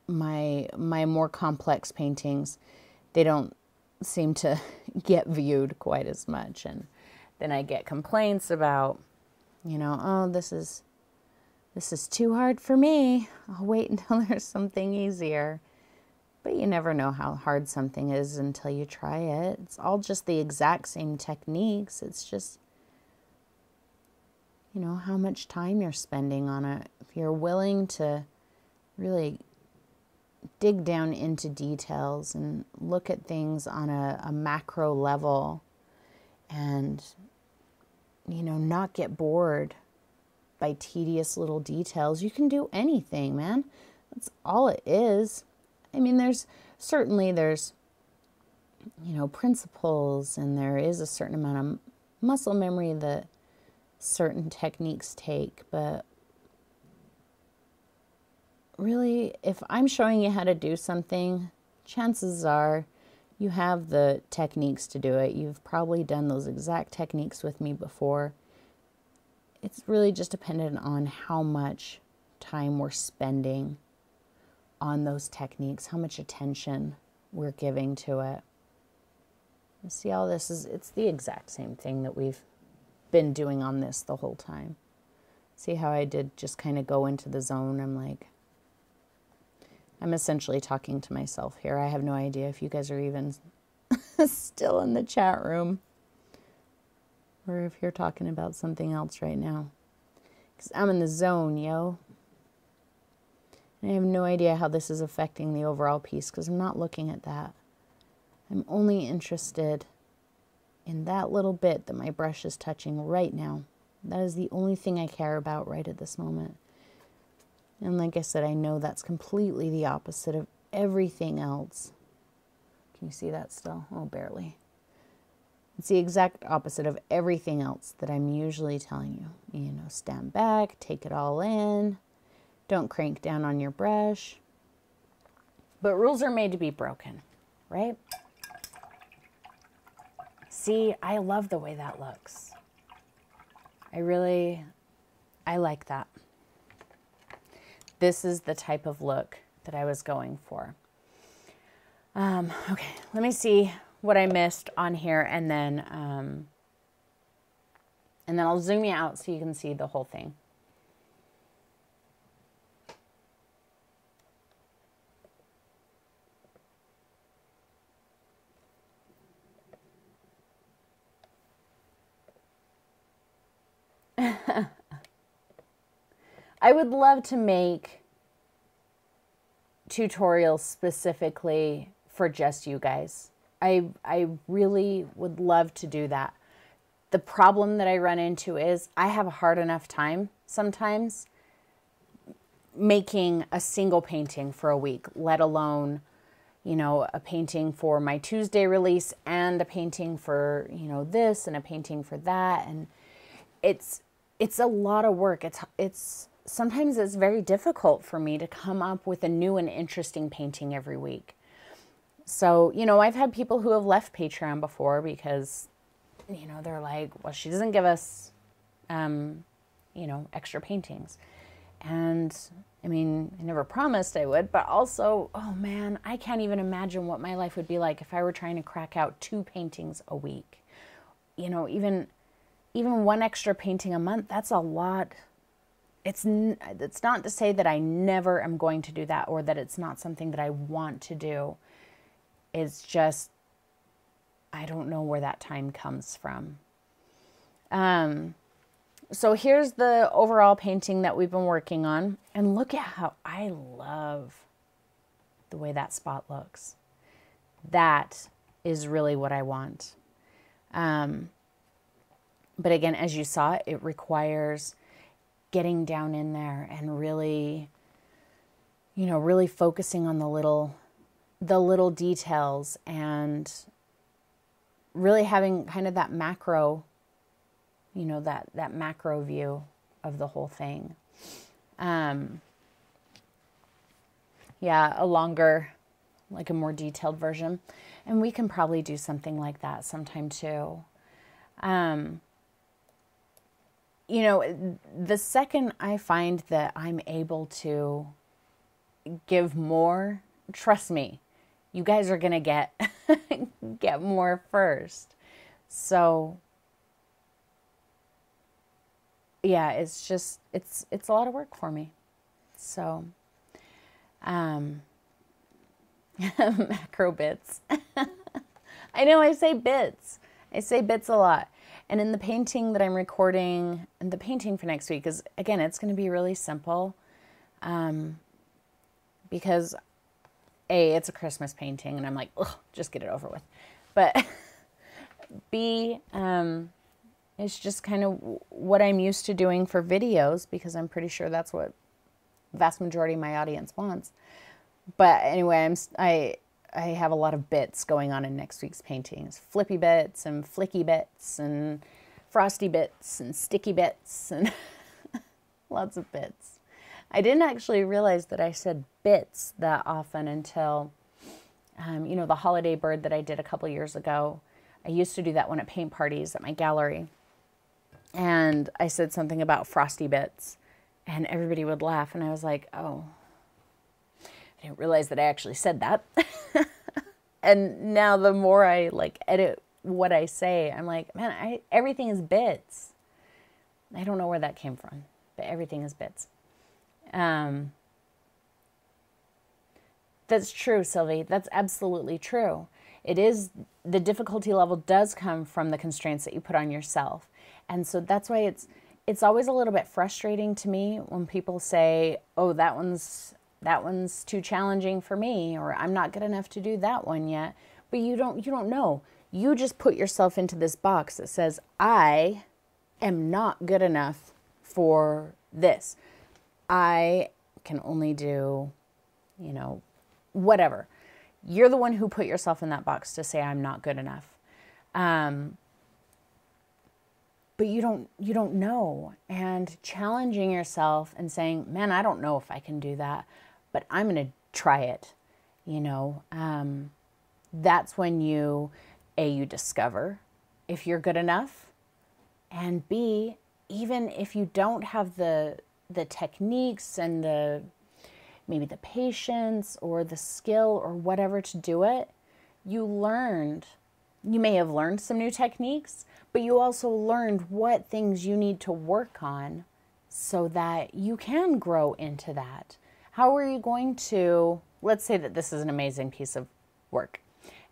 my more complex paintings, they don't seem to get viewed quite as much. And then I get complaints about, oh, this is too hard for me. I'll wait until there's something easier. But you never know how hard something is until you try it. It's all just the exact same techniques. It's just, how much time you're spending on it. If you're willing to really dig down into details and look at things on a macro level and, not get bored by tedious little details, you can do anything, man. That's all it is. I mean, there's principles, and there is a certain amount of muscle memory that certain techniques take, but really, if I'm showing you how to do something, chances are you have the techniques to do it. You've probably done those exact techniques with me before. It's really just dependent on how much time we're spending on those techniques, how much attention we're giving to it. You see, all this it's the exact same thing that we've been doing on this the whole time. See how I did just kind of go into the zone? I'm essentially talking to myself here. I have no idea if you guys are even still in the chat room or if you're talking about something else right now. Because I'm in the zone, yo. I have no idea how this is affecting the overall piece because I'm not looking at that. I'm only interested in that little bit that my brush is touching right now. That is the only thing I care about right at this moment. And like I said, I know that's completely the opposite of everything else. Can you see that still? Oh, barely. It's the exact opposite of everything else that I'm usually telling you. Stand back, take it all in. Don't crank down on your brush. But rules are made to be broken, right? See, I love the way that looks. I like that. This is the type of look that I was going for. Okay, let me see what I missed on here, and then I'll zoom you out so you can see the whole thing. I would love to make tutorials specifically for just you guys. I really would love to do that. The problem that I run into is I have a hard enough time sometimes making a single painting for a week, let alone, a painting for my Tuesday release and a painting for, this and a painting for that. And it's a lot of work. Sometimes it's very difficult for me to come up with a new and interesting painting every week. So, I've had people who have left Patreon before because, they're like, well, she doesn't give us, extra paintings. And I mean, I never promised I would, but also, oh man, I can't even imagine what my life would be like if I were trying to crack out 2 paintings a week. Even one extra painting a month, that's a lot. It's not to say that I never am going to do that or that it's not something that I want to do. It's just, I don't know where that time comes from. So here's the overall painting that we've been working on. And look at how I love the way that spot looks. That is really what I want. But again, as you saw, it requires getting down in there and really, really focusing on the little details and really having kind of that macro, that macro view of the whole thing. Yeah, a longer, like a more detailed version. And we can probably do something like that sometime too. The second I find that I'm able to give more, trust me, you guys are going to get more first. So yeah, it's a lot of work for me. So, macro bits. I know I say bits. I say bits a lot. And in the painting that I'm recording, and the painting for next week is, again, it's going to be really simple. Because A, it's a Christmas painting, and I'm like, ugh, just get it over with. But B, it's just kind of what I'm used to doing for videos, because I'm pretty sure that's what the vast majority of my audience wants. But anyway, I have a lot of bits going on in next week's paintings. Flippy bits and flicky bits and frosty bits and sticky bits and lots of bits. I didn't actually realize that I said bits that often until, the holiday bird that I did a couple years ago. I used to do that one at paint parties at my gallery. And I said something about frosty bits and everybody would laugh. And I was like, oh, I didn't realize that I actually said that. And now the more I edit what I say, I'm like, man, everything is bits. I don't know where that came from, but everything is bits. That's true, Sylvie. That's absolutely true. It is, the difficulty level does come from the constraints that you put on yourself. And so that's why it's always a little bit frustrating to me when people say, oh, that one's too challenging for me, or I'm not good enough to do that one yet. But you don't know. You just put yourself into this box that says, I am not good enough for this. I can only do, whatever. You're the one who put yourself in that box to say I'm not good enough. But you don't know. And challenging yourself and saying, man, I don't know if I can do that, but I'm going to try it. That's when you discover if you're good enough, and B, even if you don't have the techniques and maybe the patience or the skill or whatever to do it, you may have learned some new techniques, but you also learned what things you need to work on so that you can grow into that. How are you going to, let's say that this is an amazing piece of work,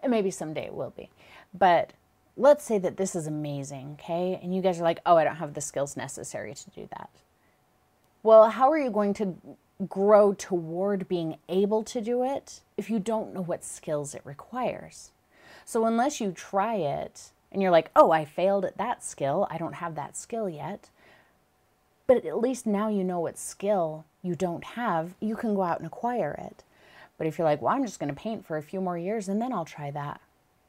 and maybe someday it will be, but let's say that this is amazing, okay? And you guys are like, oh, I don't have the skills necessary to do that. Well, how are you going to grow toward being able to do it if you don't know what skills it requires? So unless you try it and you're like, oh, I failed at that skill, I don't have that skill yet, but at least now you know what skill you don't have, you can go out and acquire it. But if you're like, well, I'm just going to paint for a few more years and then I'll try that.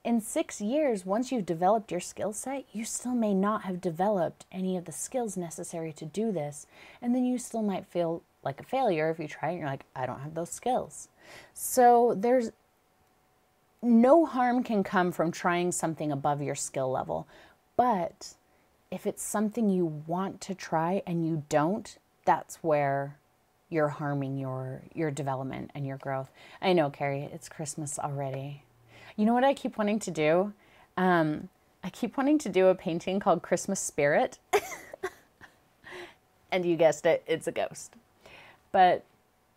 In 6 years, once you've developed your skill set, you still may not have developed any of the skills necessary to do this. And then you still might feel like a failure if you try and you're like, I don't have those skills. So there's no harm can come from trying something above your skill level. But if it's something you want to try and you don't, that's where you're harming your development and your growth. I know, Carrie, it's Christmas already. You know what I keep wanting to do? I keep wanting to do a painting called Christmas Spirit. And you guessed it, it's a ghost. But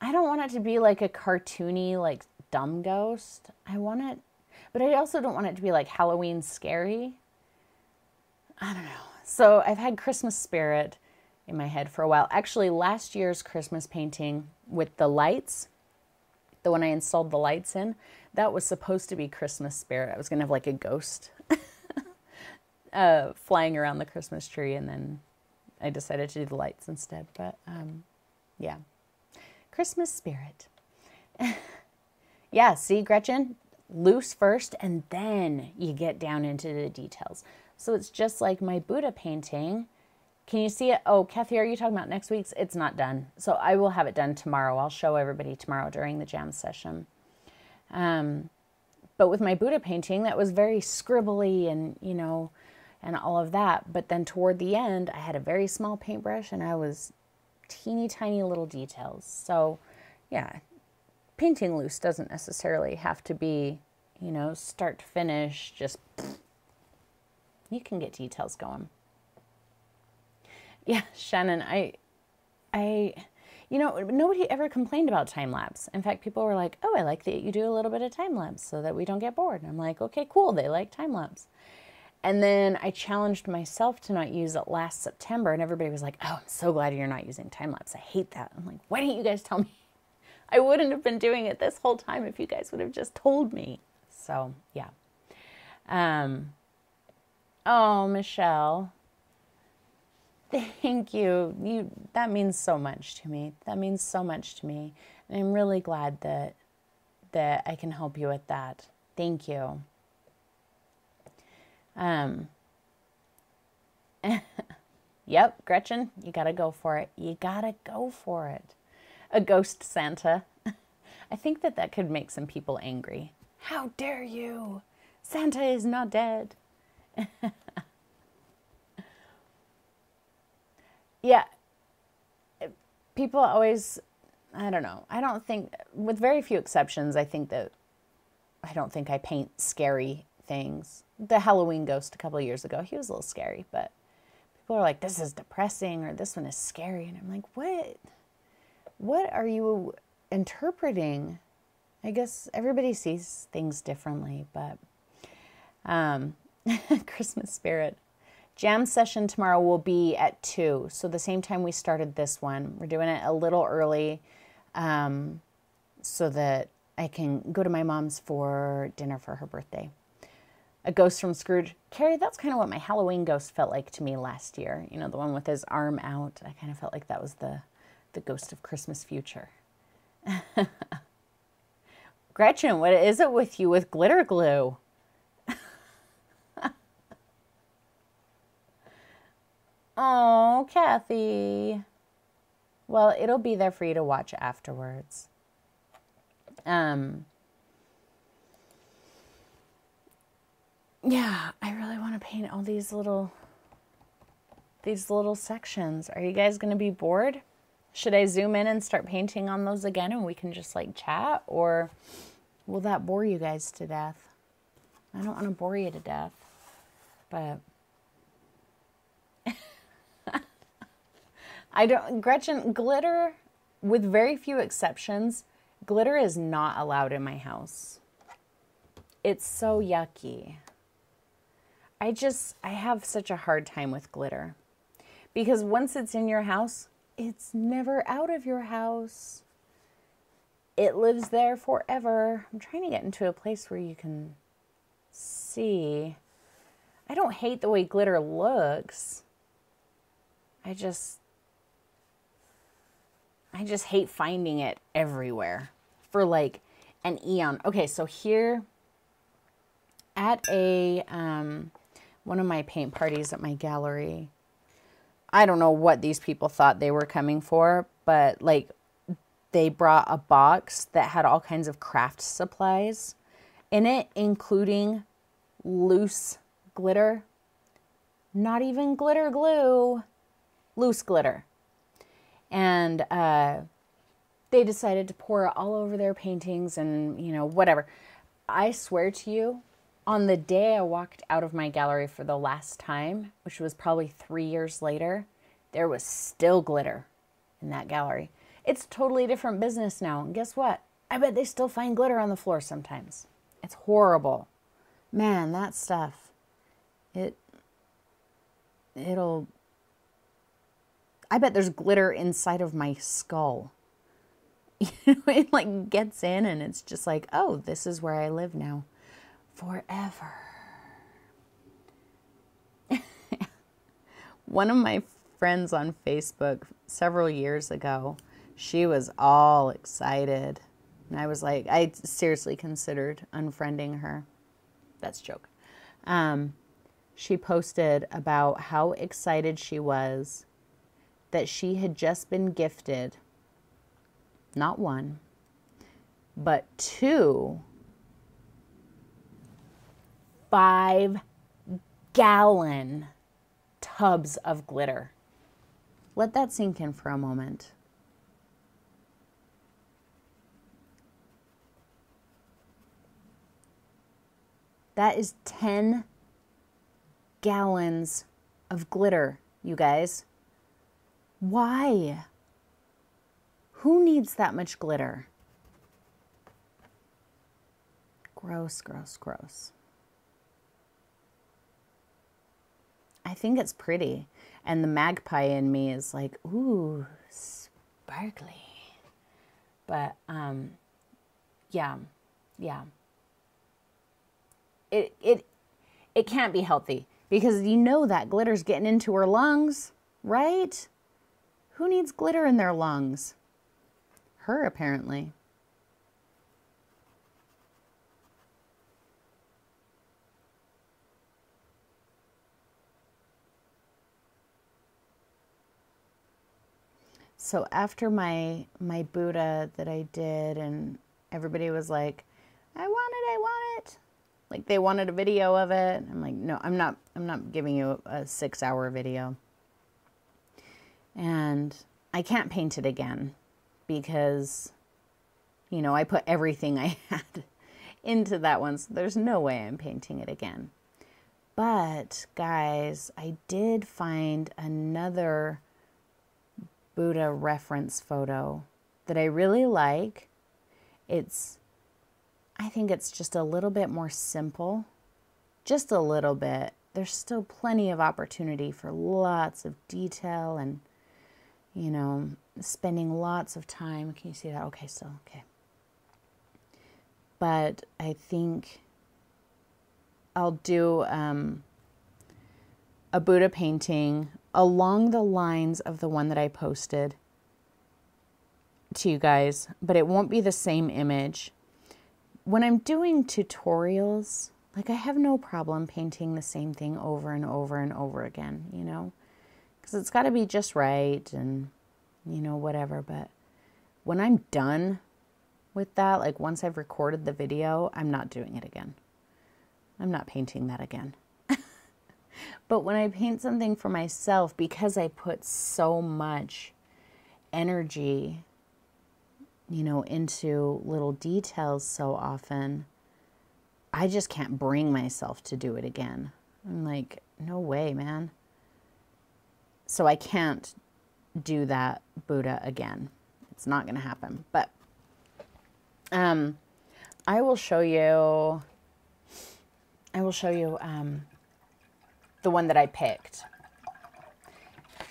I don't want it to be like a cartoony, like dumb ghost. But I also don't want it to be like Halloween scary. I don't know. So I've had Christmas Spirit in my head for a while. Actually, last year's Christmas painting with the lights, the one I installed the lights in, that was supposed to be Christmas Spirit. I was going to have like a ghost flying around the Christmas tree, and then I decided to do the lights instead. But yeah, Christmas Spirit. Yeah, see, Gretchen? Loose first, and then you get down into the details. So it's just like my Buddha painting. Can you see it? Oh, Kathy, are you talking about next week's? It's not done. So I will have it done tomorrow. I'll show everybody tomorrow during the jam session. But with my Buddha painting, that was very scribbly and, you know, and all of that. But then toward the end, I had a very small paintbrush and I was teeny tiny little details. So yeah, painting loose doesn't necessarily have to be, you know, start to finish, just, you can get details going. Yeah, Shannon, you know, nobody ever complained about time lapse. In fact, people were like, oh, I like that you do a little bit of time lapse so that we don't get bored. And I'm like, okay, cool. They like time lapse. And then I challenged myself to not use it last September. And everybody was like, oh, I'm so glad you're not using time lapse. I hate that. I'm like, why didn't you guys tell me? I wouldn't have been doing it this whole time if you guys would have just told me. So, yeah. Oh, Michelle. Thank you. That means so much to me. That means so much to me. And I'm really glad that I can help you with that. Thank you. Yep, Gretchen, you gotta go for it. You gotta go for it. A ghost Santa. I think that could make some people angry. How dare you? Santa is not dead. Yeah, people always, I don't know. I don't think, with very few exceptions, I don't think I paint scary things. The Halloween ghost a couple of years ago, he was a little scary, but people are like, this is depressing, or this one is scary. And I'm like, what are you interpreting? I guess everybody sees things differently, but Christmas spirit. Jam session tomorrow will be at 2, so the same time we started this one. We're doing it a little early so that I can go to my mom's for dinner for her birthday. A ghost from Scrooge. Carrie, that's kind of what my Halloween ghost felt like to me last year. You know, the one with his arm out. I kind of felt like that was the ghost of Christmas future. Gretchen, what is it with you with glitter glue? Oh, Kathy. Well, it'll be there for you to watch afterwards. Yeah, I really want to paint all these little sections. Are you guys going to be bored? Should I zoom in and start painting on those again and we can just like chat, or will that bore you guys to death? I don't want to bore you to death, but Gretchen, glitter, with very few exceptions, glitter is not allowed in my house. It's so yucky. I have such a hard time with glitter. Because once it's in your house, it's never out of your house. It lives there forever. I'm trying to get into a place where you can see. I don't hate the way glitter looks. I just hate finding it everywhere for like an eon. Okay, so here at a one of my paint parties at my gallery, I don't know what these people thought they were coming for, but like they brought a box that had all kinds of craft supplies in it, including loose glitter, not even glitter glue, loose glitter. And they decided to pour it all over their paintings and, you know, whatever. I swear to you, on the day I walked out of my gallery for the last time, which was probably 3 years later, there was still glitter in that gallery. It's a totally different business now. And guess what? I bet they still find glitter on the floor sometimes. It's horrible. Man, that stuff, it'll... I bet there's glitter inside of my skull. It like gets in and it's just like, oh, this is where I live now. Forever. One of my friends on Facebook several years ago, she was all excited And I was like, I seriously considered unfriending her. That's a joke. She posted about how excited she was that she had just been gifted not one, but 2 5-gallon tubs of glitter. Let that sink in for a moment. That is 10 gallons of glitter, you guys. Why? Who needs that much glitter? Gross, gross, gross. I think it's pretty. And the magpie in me is like, ooh, sparkly. But, yeah. It can't be healthy because you know that glitter's getting into her lungs, right? Who needs glitter in their lungs? Her, apparently. So after my Buddha that I did, and everybody was like, I want it. Like they wanted a video of it. I'm like, no, I'm not giving you a 6-hour video. And I can't paint it again because, you know, I put everything I had into that one. So there's no way I'm painting it again. But guys, I did find another Buddha reference photo that I really like. I think it's just a little bit more simple, just a little bit. There's still plenty of opportunity for lots of detail and, you know, spending lots of time. Can you see that? Okay, still, okay. But I think I'll do a Buddha painting along the lines of the one that I posted to you guys, but it won't be the same image. When I'm doing tutorials, like I have no problem painting the same thing over and over and over again, you know, because it's got to be just right and, you know, whatever. But when I'm done with that, like once I've recorded the video, I'm not doing it again. I'm not painting that again. But when I paint something for myself, because I put so much energy, you know, into little details so often, I just can't bring myself to do it again. I'm like, no way, man. So I can't do that Buddha again. It's not going to happen. But I will show you the one that I picked.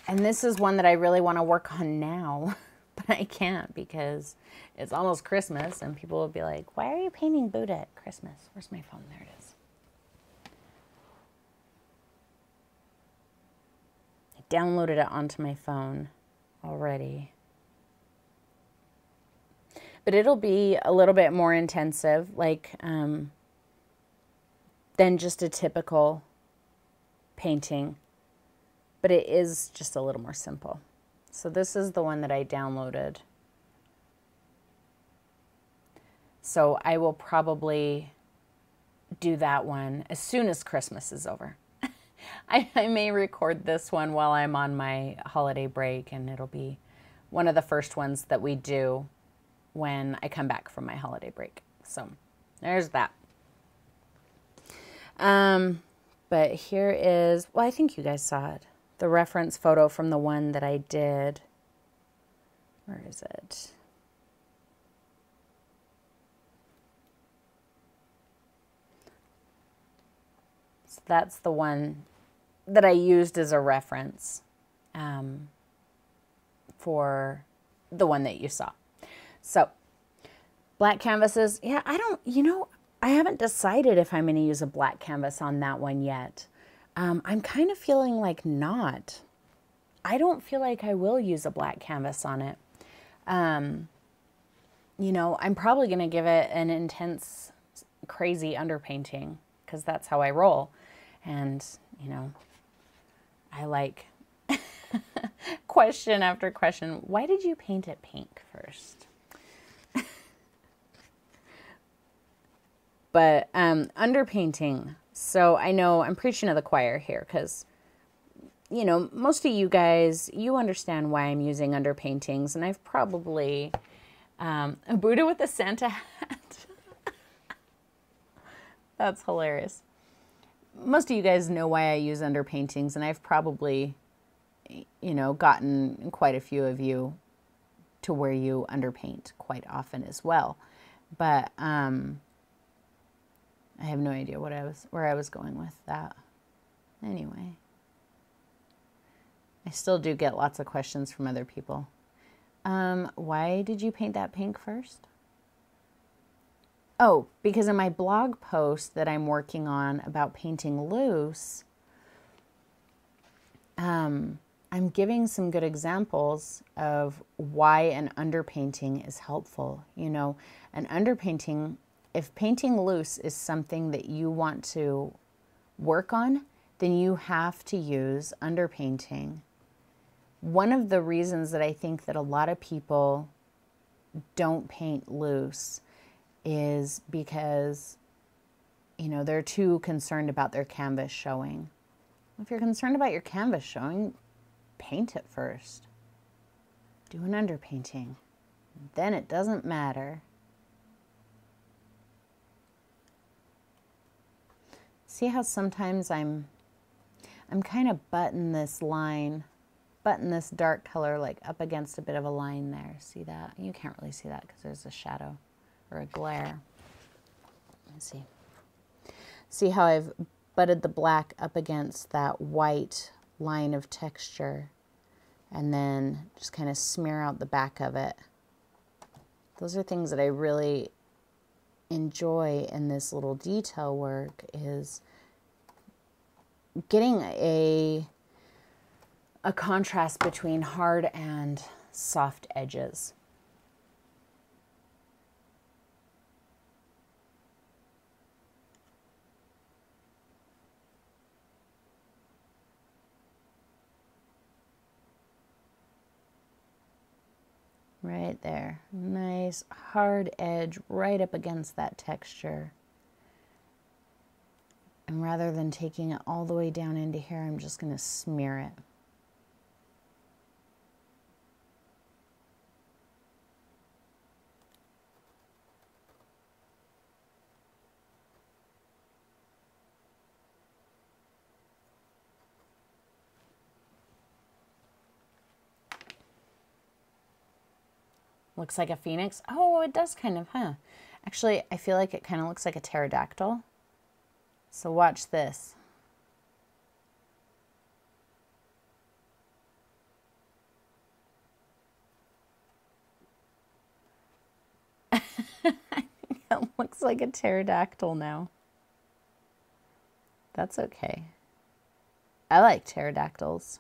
And this is one that I really want to work on now, but I can't because it's almost Christmas and people will be like, why are you painting Buddha at Christmas? Where's my phone? There it is. I downloaded it onto my phone already. But it'll be a little bit more intensive, like than just a typical painting, but it is just a little more simple. So this is the one that I downloaded. So I will probably do that one as soon as Christmas is over. I may record this one while I'm on my holiday break, and it'll be one of the first ones that we do when I come back from my holiday break. So there's that. But here is, well, I think you guys saw it, the reference photo from the one that I did. Where is it? So that's the one that I used as a reference for the one that you saw. So black canvases, yeah, I haven't decided if I'm going to use a black canvas on that one yet. I'm kind of feeling like not. I don't feel like I will use a black canvas on it. you know, I'm probably going to give it an intense, crazy underpainting because that's how I roll. And, you know, I like question after question. Why did you paint it pink first? But underpainting. So I know I'm preaching to the choir here because, you know, most of you guys, you understand why I'm using underpaintings. And I've probably, a Buddha with a Santa hat. That's hilarious. Most of you guys know why I use underpaintings. And I've probably, you know, gotten quite a few of you to where you underpaint quite often as well. But I have no idea where I was going with that. Anyway, I still do get lots of questions from other people. Why did you paint that pink first? Oh, because in my blog post that I'm working on about painting loose, I'm giving some good examples of why an underpainting is helpful. You know, an underpainting, if painting loose is something that you want to work on, then you have to use underpainting. One of the reasons that I think that a lot of people don't paint loose is because, you know, they're too concerned about their canvas showing. If you're concerned about your canvas showing, paint it first. Do an underpainting. Then it doesn't matter. See how sometimes I'm kind of button this dark color like up against a bit of a line there. See that? You can't really see that because there's a shadow or a glare. Let's see. See how I've butted the black up against that white line of texture and then just kind of smear out the back of it. Those are things that I really enjoy in this little detail work, is getting a contrast between hard and soft edges. Right there. Nice hard edge right up against that texture. And rather than taking it all the way down into here, I'm just going to smear it. Looks like a phoenix. Oh, it does kind of, huh? Actually, I feel like it kind of looks like a pterodactyl. So watch this. It looks like a pterodactyl now. That's okay. I like pterodactyls.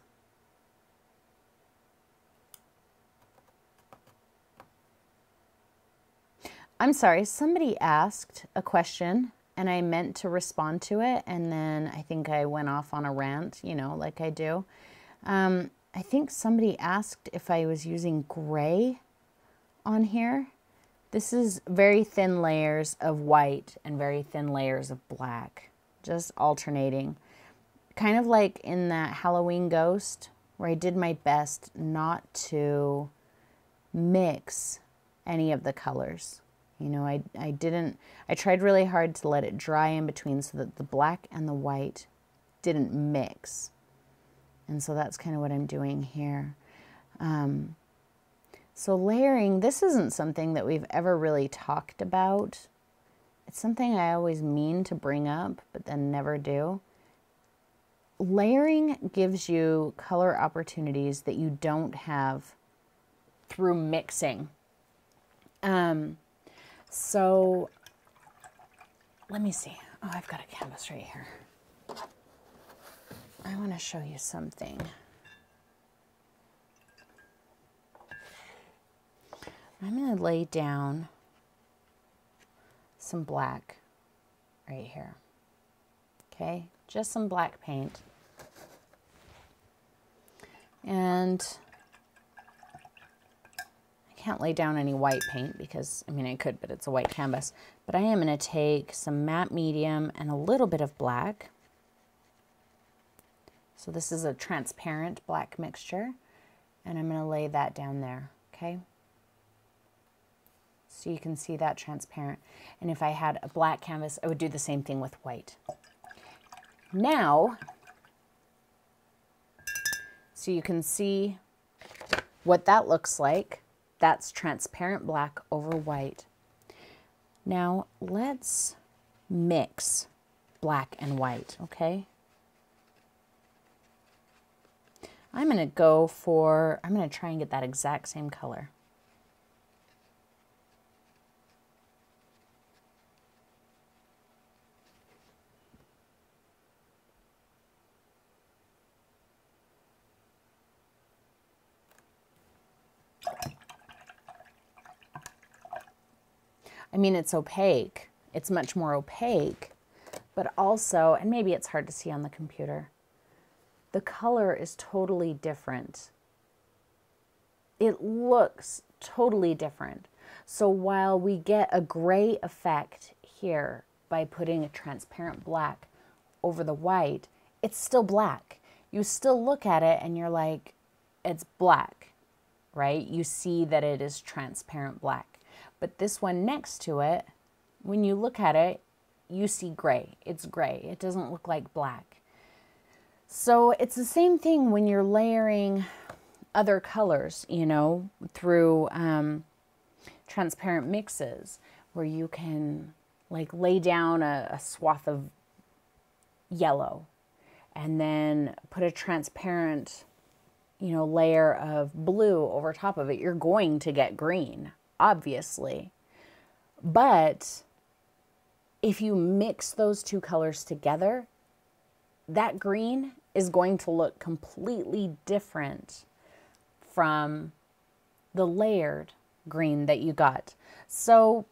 I'm sorry, somebody asked a question and I meant to respond to it, and then I think I went off on a rant, you know, like I do. I think somebody asked if I was using gray on here. This is very thin layers of white and very thin layers of black, just alternating. Kind of like in that Halloween Ghost, where I did my best not to mix any of the colors. You know, I tried really hard to let it dry in between so that the black and the white didn't mix. And so that's kind of what I'm doing here. So layering, this isn't something that we've ever really talked about. It's something I always mean to bring up, but then never do. Layering gives you color opportunities that you don't have through mixing. So let me see. Oh, I've got a canvas right here. I want to show you something. I'm going to lay down some black right here. Okay, just some black paint. And I can't lay down any white paint because, I mean, I could, but it's a white canvas. But I am going to take some matte medium and a little bit of black. So this is a transparent black mixture, and I'm going to lay that down there, okay? So you can see that transparent. And if I had a black canvas, I would do the same thing with white. Now, so you can see what that looks like. That's transparent black over white. Now let's mix black and white, okay? I'm going to try and get that exact same color. I mean, it's opaque. It's much more opaque, but also, and maybe it's hard to see on the computer, the color is totally different. It looks totally different. So while we get a gray effect here by putting a transparent black over the white, it's still black. You still look at it and you're like, it's black, right? You see that it is transparent black. But this one next to it, when you look at it, you see gray. It's gray. It doesn't look like black. So it's the same thing when you're layering other colors, you know, through transparent mixes, where you can like lay down a swath of yellow and then put a transparent, you know, layer of blue over top of it. You're going to get green, obviously. But if you mix those two colors together, that green is going to look completely different from the layered green that you got. So,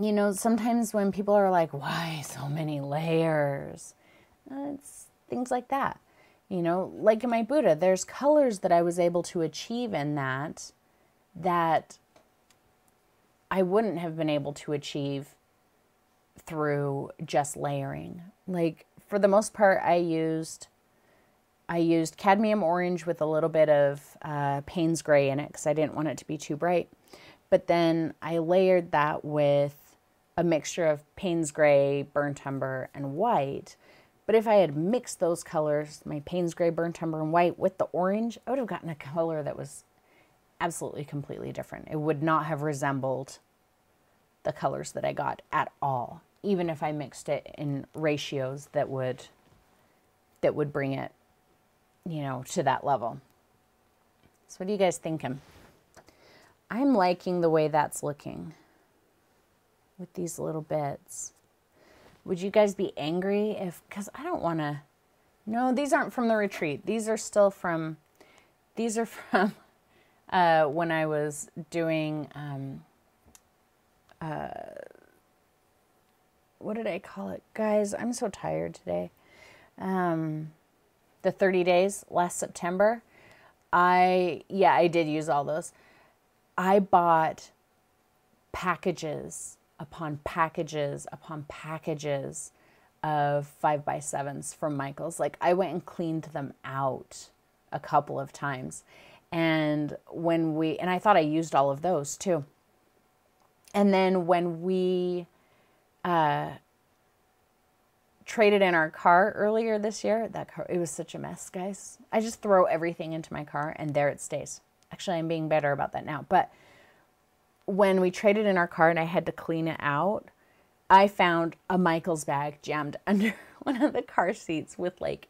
you know, sometimes when people are like, why so many layers? It's things like that. You know, like in my Buddha, there's colors that I was able to achieve in that I wouldn't have been able to achieve through just layering. Like, for the most part, I used cadmium orange with a little bit of Payne's gray in it because I didn't want it to be too bright. But then I layered that with a mixture of Payne's gray, burnt umber, and white. But if I had mixed those colors, my Payne's gray, burnt umber, and white with the orange, I would have gotten a color that was absolutely completely different. It would not have resembled the colors that I got at all, even if I mixed it in ratios that would bring it, you know, to that level. So what are you guys thinking? I'm liking the way that's looking with these little bits. Would you guys be angry if, because I don't want to, no, these aren't from the retreat. These are still from, these are from when I was doing, what did I call it? Guys, I'm so tired today. The 30 days last September. I did use all those. I bought packages upon packages upon packages of 5x7s from Michaels. Like, I went and cleaned them out a couple of times. And and I thought I used all of those too. And then when we traded in our car earlier this year, that car, it was such a mess, guys. I just throw everything into my car and there it stays. Actually, I'm being better about that now. But when we traded in our car and I had to clean it out, I found a Michaels bag jammed under one of the car seats with, like,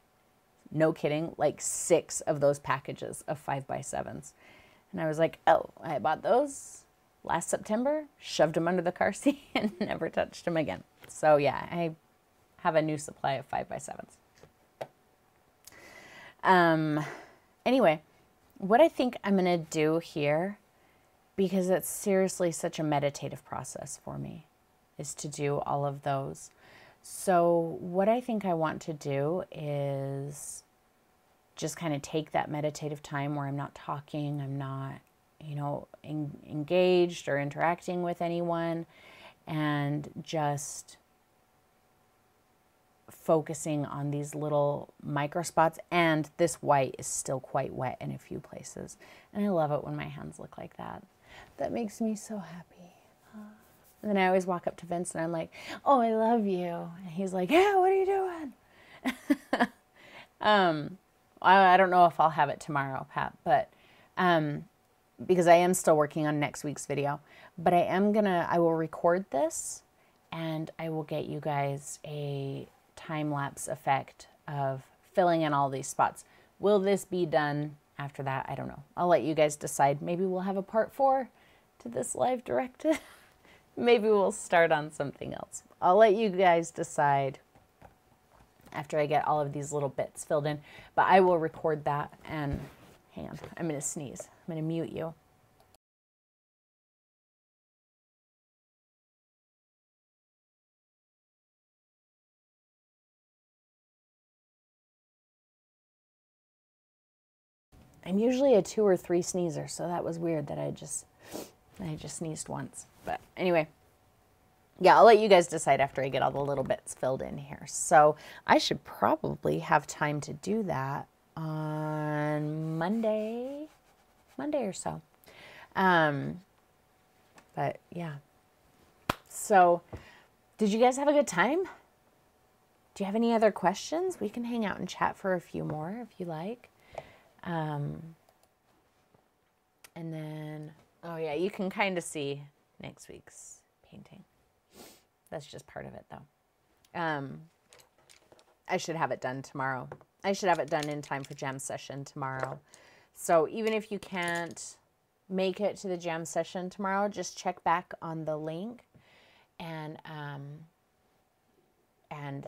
no kidding, like 6 of those packages of 5x7s. And I was like, oh, I bought those last September, shoved them under the car seat, and never touched them again. So yeah, I have a new supply of 5x7s. Anyway, what I think I'm going to do here because it's seriously such a meditative process for me, is to do all of those. So what I think I want to do is just kind of take that meditative time where I'm not talking, I'm not, you know, engaged or interacting with anyone, and just focusing on these little micro spots. And this white is still quite wet in a few places. And I love it when my hands look like that. That makes me so happy. And then I always walk up to Vince and I'm like, oh, I love you. And he's like, yeah, what are you doing? I don't know if I'll have it tomorrow, Pat, but because I am still working on next week's video. But I will record this and I will get you guys a time-lapse effect of filling in all these spots. Will this be done after that? I don't know. I'll let you guys decide. Maybe we'll have a part 4 to this live directed. Maybe we'll start on something else. I'll let you guys decide after I get all of these little bits filled in. But I will record that and hang on. I'm going to sneeze. I'm going to mute you. I'm usually a 2 or 3 sneezer, so that was weird that I just sneezed once. But anyway, yeah, I'll let you guys decide after I get all the little bits filled in here. So I should probably have time to do that on Monday or so. But yeah. So did you guys have a good time? Do you have any other questions? We can hang out and chat for a few more if you like. And then, oh yeah, you can kind of see next week's painting. That's just part of it though. I should have it done tomorrow. I should have it done in time for jam session tomorrow. So even if you can't make it to the jam session tomorrow, just check back on the link and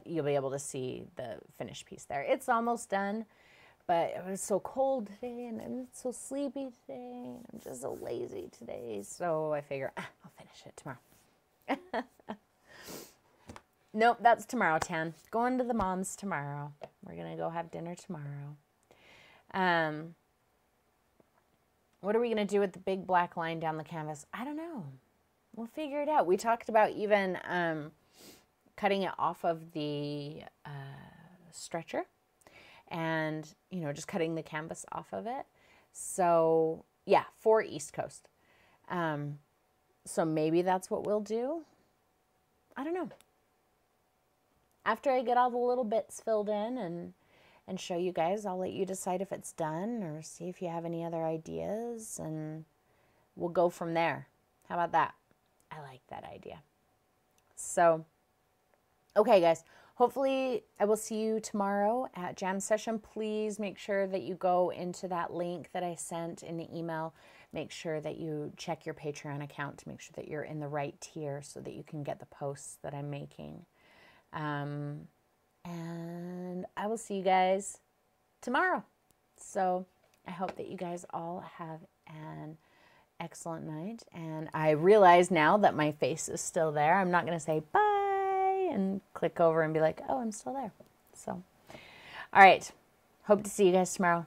you'll be able to see the finished piece there. It's almost done. But it was so cold today, and I'm so sleepy today, and I'm just so lazy today. So I figure, I'll finish it tomorrow. Nope, that's tomorrow, Tan. Going to the mom's tomorrow. We're going to go have dinner tomorrow. What are we going to do with the big black line down the canvas? I don't know. We'll figure it out. We talked about even cutting it off of the stretcher. And, you know, just cutting the canvas off of it. So, yeah, for East Coast. So maybe that's what we'll do. I don't know. After I get all the little bits filled in and show you guys, I'll let you decide if it's done or see if you have any other ideas. And we'll go from there. How about that? I like that idea. So, okay, guys. Hopefully, I will see you tomorrow at jam session. Please make sure that you go into that link that I sent in the email. Make sure that you check your Patreon account to make sure that you're in the right tier so that you can get the posts that I'm making. And I will see you guys tomorrow. So I hope that you guys all have an excellent night. And I realize now that my face is still there. I'm not going to say bye and click over and be like, oh, I'm still there. So, all right. Hope to see you guys tomorrow.